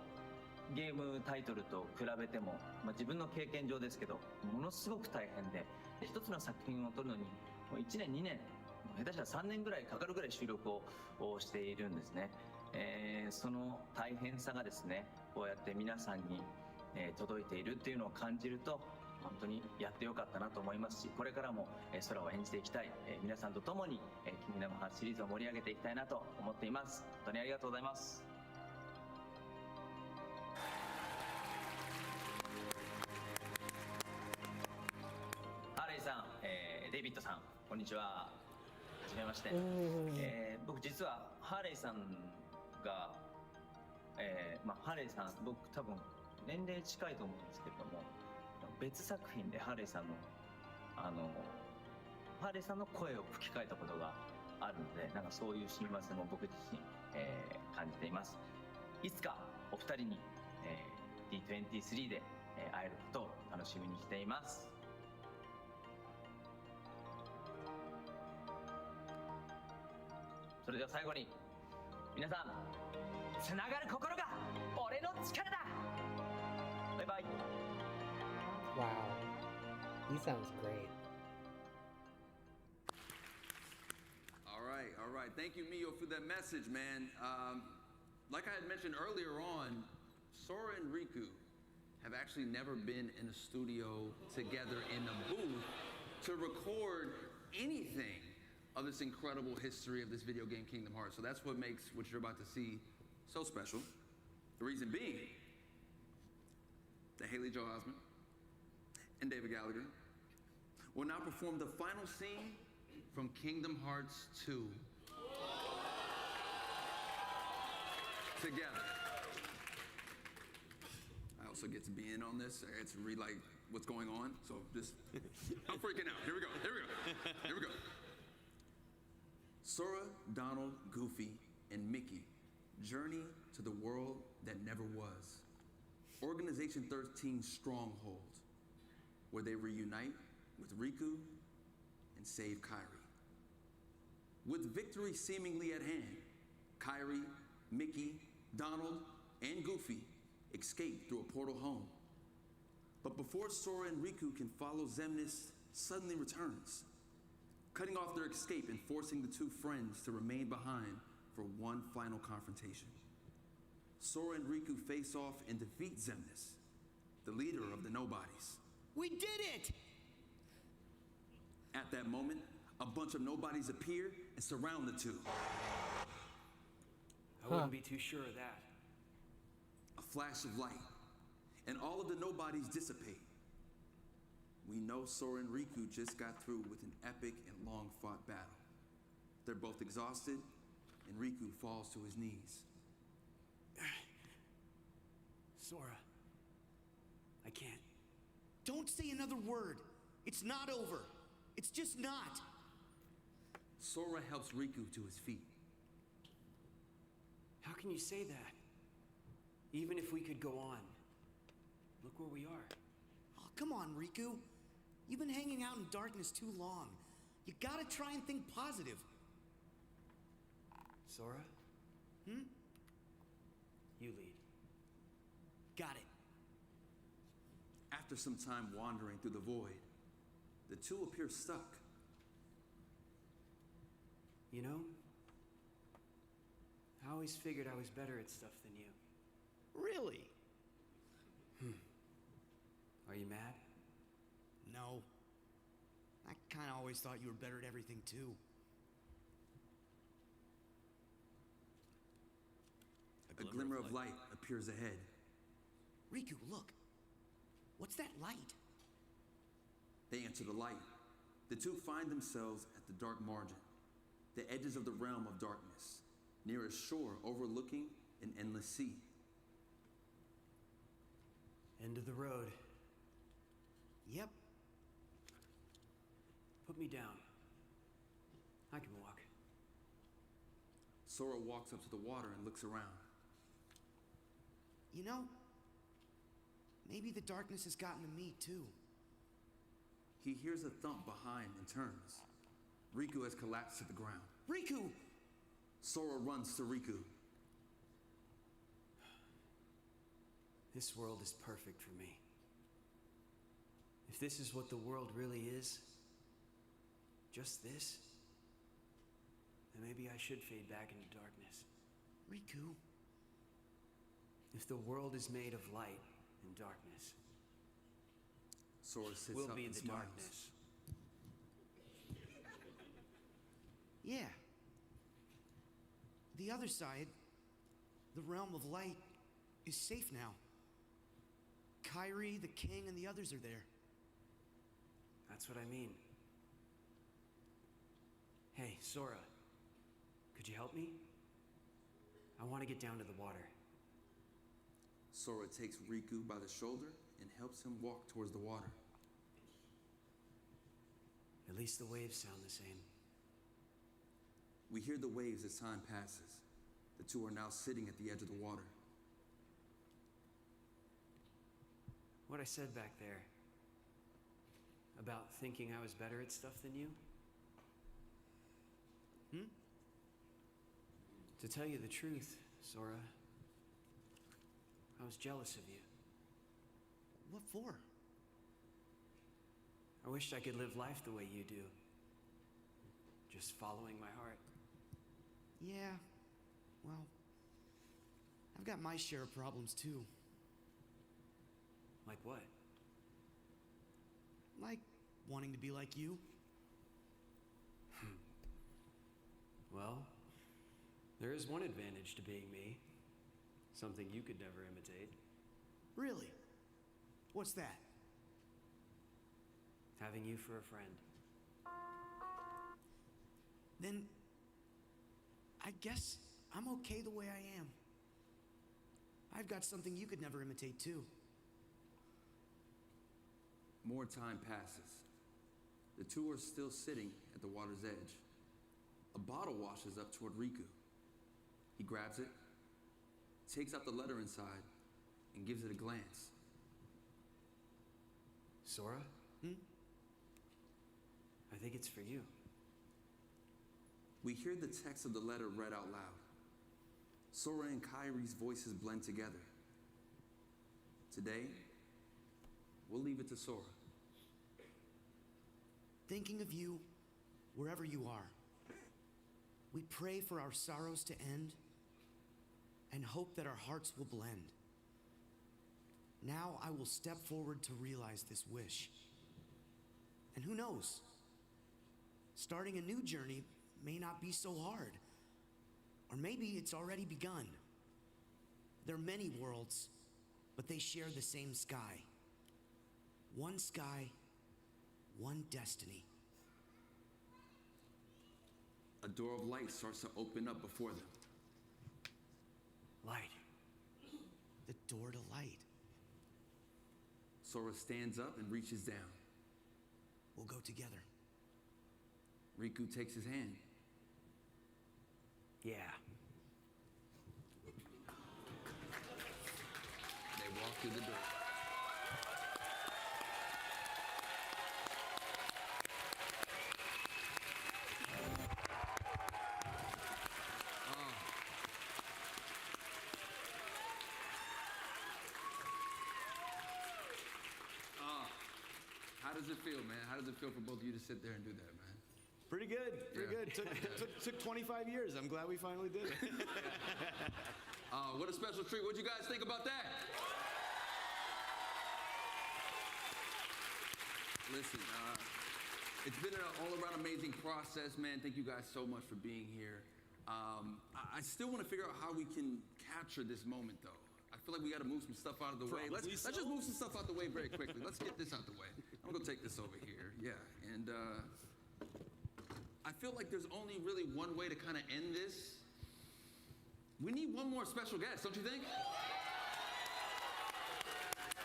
P: ゲームタイトルと比べても、自分の経験上ですけどものすごく大変で、一つの作品を撮るのにもう1年2年下手したら3年ぐらいかかるぐらい収録をしているんですね。その大変さがですね、こうやって皆さんに、届いているっていうのを感じると本当にやってよかったなと思いますし、これからも、空を演じていきたい、皆さんと共に、キングダムハーツシリーズを盛り上げていきたいなと思っています。本当にありがとうございます。ハーレイさん、デイビッドさん、こんにちは。はじめまして。僕実はハーレイさんが、ハーレイさん、僕多分年齢近いと思うんですけれども、別作品でハーレイさんのハーレイさんの声を吹き替えたことがあるので、なんかそういう親和性も僕自身、感じています。いつかお二人に、D23 で、会えることを楽しみにしています。それでは最後に皆さん、つながる心が俺の力だ。バイバイ。
A: Wow, he sounds great.
H: All right. Thank you, Mio, for that message, man. Like I had mentioned earlier on, Sora and Riku have actually never been in a studio together in a booth to record anything of this incredible history of this video game, Kingdom Hearts. So that's what makes what you're about to see so special. The reason being that Haley Joel Osment and David Gallagher will now perform the final scene from Kingdom Hearts 2 together. I also get to be in on this. I get to read like what's going on. So just, I'm freaking out. Here we go. Sora, Donald, Goofy, and Mickey journey to the world that never was. Organization 13 Stronghold, where they reunite with Riku and save Kairi. With victory seemingly at hand, Kairi, Mickey, Donald, and Goofy escape through a portal home. But before Sora and Riku can follow, Xemnas suddenly returns, cutting off their escape and forcing the two friends to remain behind for one final confrontation. Sora and Riku face off and defeat Xemnas, the leader of the Nobodies.
J: We did it!
H: At that moment, a bunch of nobodies appear and surround the two.
G: I wouldn't be too sure of that.
H: A flash of light, and all of the nobodies dissipate. We know Sora and Riku just got through with an epic and long-fought battle. They're both exhausted, and Riku falls to his knees.
J: Sora, I can't. Don't say another word. It's not over. It's just not.
H: Sora helps Riku to his feet.
G: How can you say that? Even if we could go on. Look where we are.
J: Oh, come on, Riku. You've been hanging out in darkness too long. You gotta try and think positive.
G: Sora?
J: Hmm?
G: You lead.
J: Got it.
Q: After some time wandering through the void, the two appear stuck.
G: You know, I always figured I was better at stuff than you.
J: Really?
G: Are you mad?
J: No. I kind of always thought you were better at everything, too.
Q: A glimmer of light appears ahead.
J: Riku, look. What's that light?
Q: They enter the light. The two find themselves at the dark margin, the edges of the realm of darkness, near a shore overlooking an endless sea.
G: End of the road.
J: Yep.
G: Put me down. I can walk.
Q: Sora walks up to the water and looks around.
J: You know, maybe the darkness has gotten to me, too.
Q: He hears a thump behind and turns. Riku has collapsed to the ground.
J: Riku!
Q: Sora runs to Riku.
G: This world is perfect for me. If this is what the world really is, just this, then maybe I should fade back into darkness.
J: Riku.
G: If the world is made of light and darkness,
Q: Sora sits
G: we'll
Q: up
G: be
Q: and
G: the
Q: smiles.
G: darkness.
J: Yeah. The other side, the realm of light, is safe now. Kairi, the king, and the others are there.
G: That's what I mean. Hey, Sora, could you help me? I want to get down to the water.
Q: Sora takes Riku by the shoulder and helps him walk towards the water.
G: At least the waves sound the same.
Q: We hear the waves as time passes. The two are now sitting at the edge of the water.
G: What I said back there about thinking I was better at stuff than you? To tell you the truth, Sora, I was jealous of you.
J: What for?
G: I wished I could live life the way you do. Just following my heart.
J: Yeah, well, I've got my share of problems too.
G: Like what?
J: Like wanting to be like you.
G: Well, there is one advantage to being me. Something you could never imitate.
J: Really? What's that?
G: Having you for a friend.
J: Then I guess I'm okay the way I am. I've got something you could never imitate too.
Q: More time passes. The two are still sitting at the water's edge. A bottle washes up toward Riku. He grabs it, takes out the letter inside, and gives it a glance.
G: Sora? I think it's for you.
Q: We hear the text of the letter read out loud. Sora and Kairi's voices blend together. Today, we'll leave it to Sora.
J: Thinking of you wherever you are. We pray for our sorrows to end and hope that our hearts will blend. Now I will step forward to realize this wish. And who knows? Starting a new journey may not be so hard. Or maybe it's already begun. There are many worlds, but they share the same sky. One sky, one destiny.
Q: A door of light starts to open up before them.
G: Light.
J: The door to light.
Q: Sora stands up and reaches down.
J: We'll go together.
Q: Riku takes his hand.
G: Yeah.
Q: They walk through the door. does it feel, man? How does it feel for both of you to sit there and do that, man?
C: Pretty good. Pretty good. Took 25 years. I'm glad we finally did it.
Q: What a special treat. What'd you guys think about that? Listen, it's been an all-around amazing process, man. Thank you guys so much for being here. I still want to figure out how we can capture this moment, though. I feel like we got to move some stuff out of the way. Let's just move some stuff out the way very quickly. Let's get this out the way. I'm gonna go take this over here. Yeah, and I feel like there's only really one way to kind of end this. We need one more special guest, don't you think?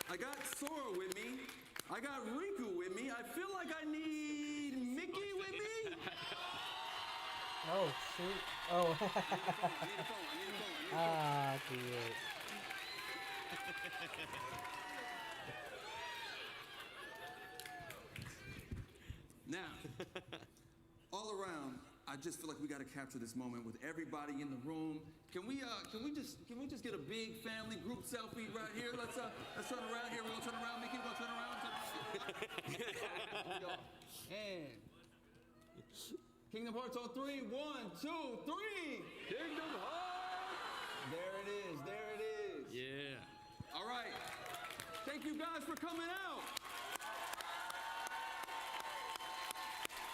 Q: I got Sora with me. I got Riku with me. I feel like I need Mickey with me.
A: Oh, shoot. Oh. Ah, cute.
Q: Now, all around, I just feel like we got to capture this moment with everybody in the room. Can we just get a big family group selfie right here? Let's turn around here. We're gonna turn around. Mickey, we're gonna turn around. And Kingdom Hearts on 3. 1, 2, 3. Kingdom Hearts. There it is. There it is.
C: Yeah.
Q: All right. Thank you guys for coming out.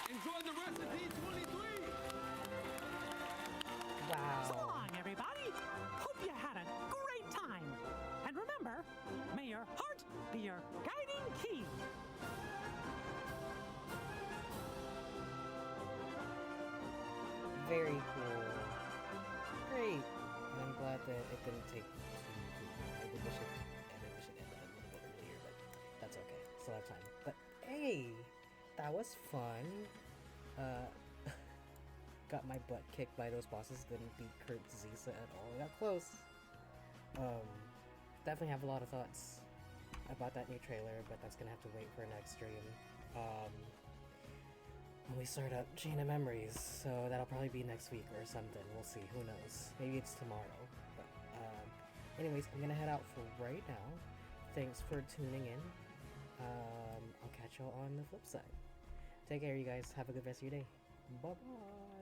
Q: Enjoy the rest of D23.
A: Wow.
E: So long, everybody. Hope you had a great time. And remember, may your heart be your guiding key.
A: Very cool. Great. And I'm glad that it didn't take too long. I think we should end it a little bit earlier, but that's okay. Still have time. But hey, that was fun. Got my butt kicked by those bosses. Didn't beat Kurt Zisa at all. We got close. Definitely have a lot of thoughts about that new trailer, but that's gonna have to wait for next stream. When we start up Chain of Memories, so that'll probably be next week or something. We'll see. Who knows? Maybe it's tomorrow. But anyways, I'm gonna head out for right now. Thanks for tuning in. I'll catch y'all on the flip side. Take care, you guys. Have a good rest of your day. Bye bye.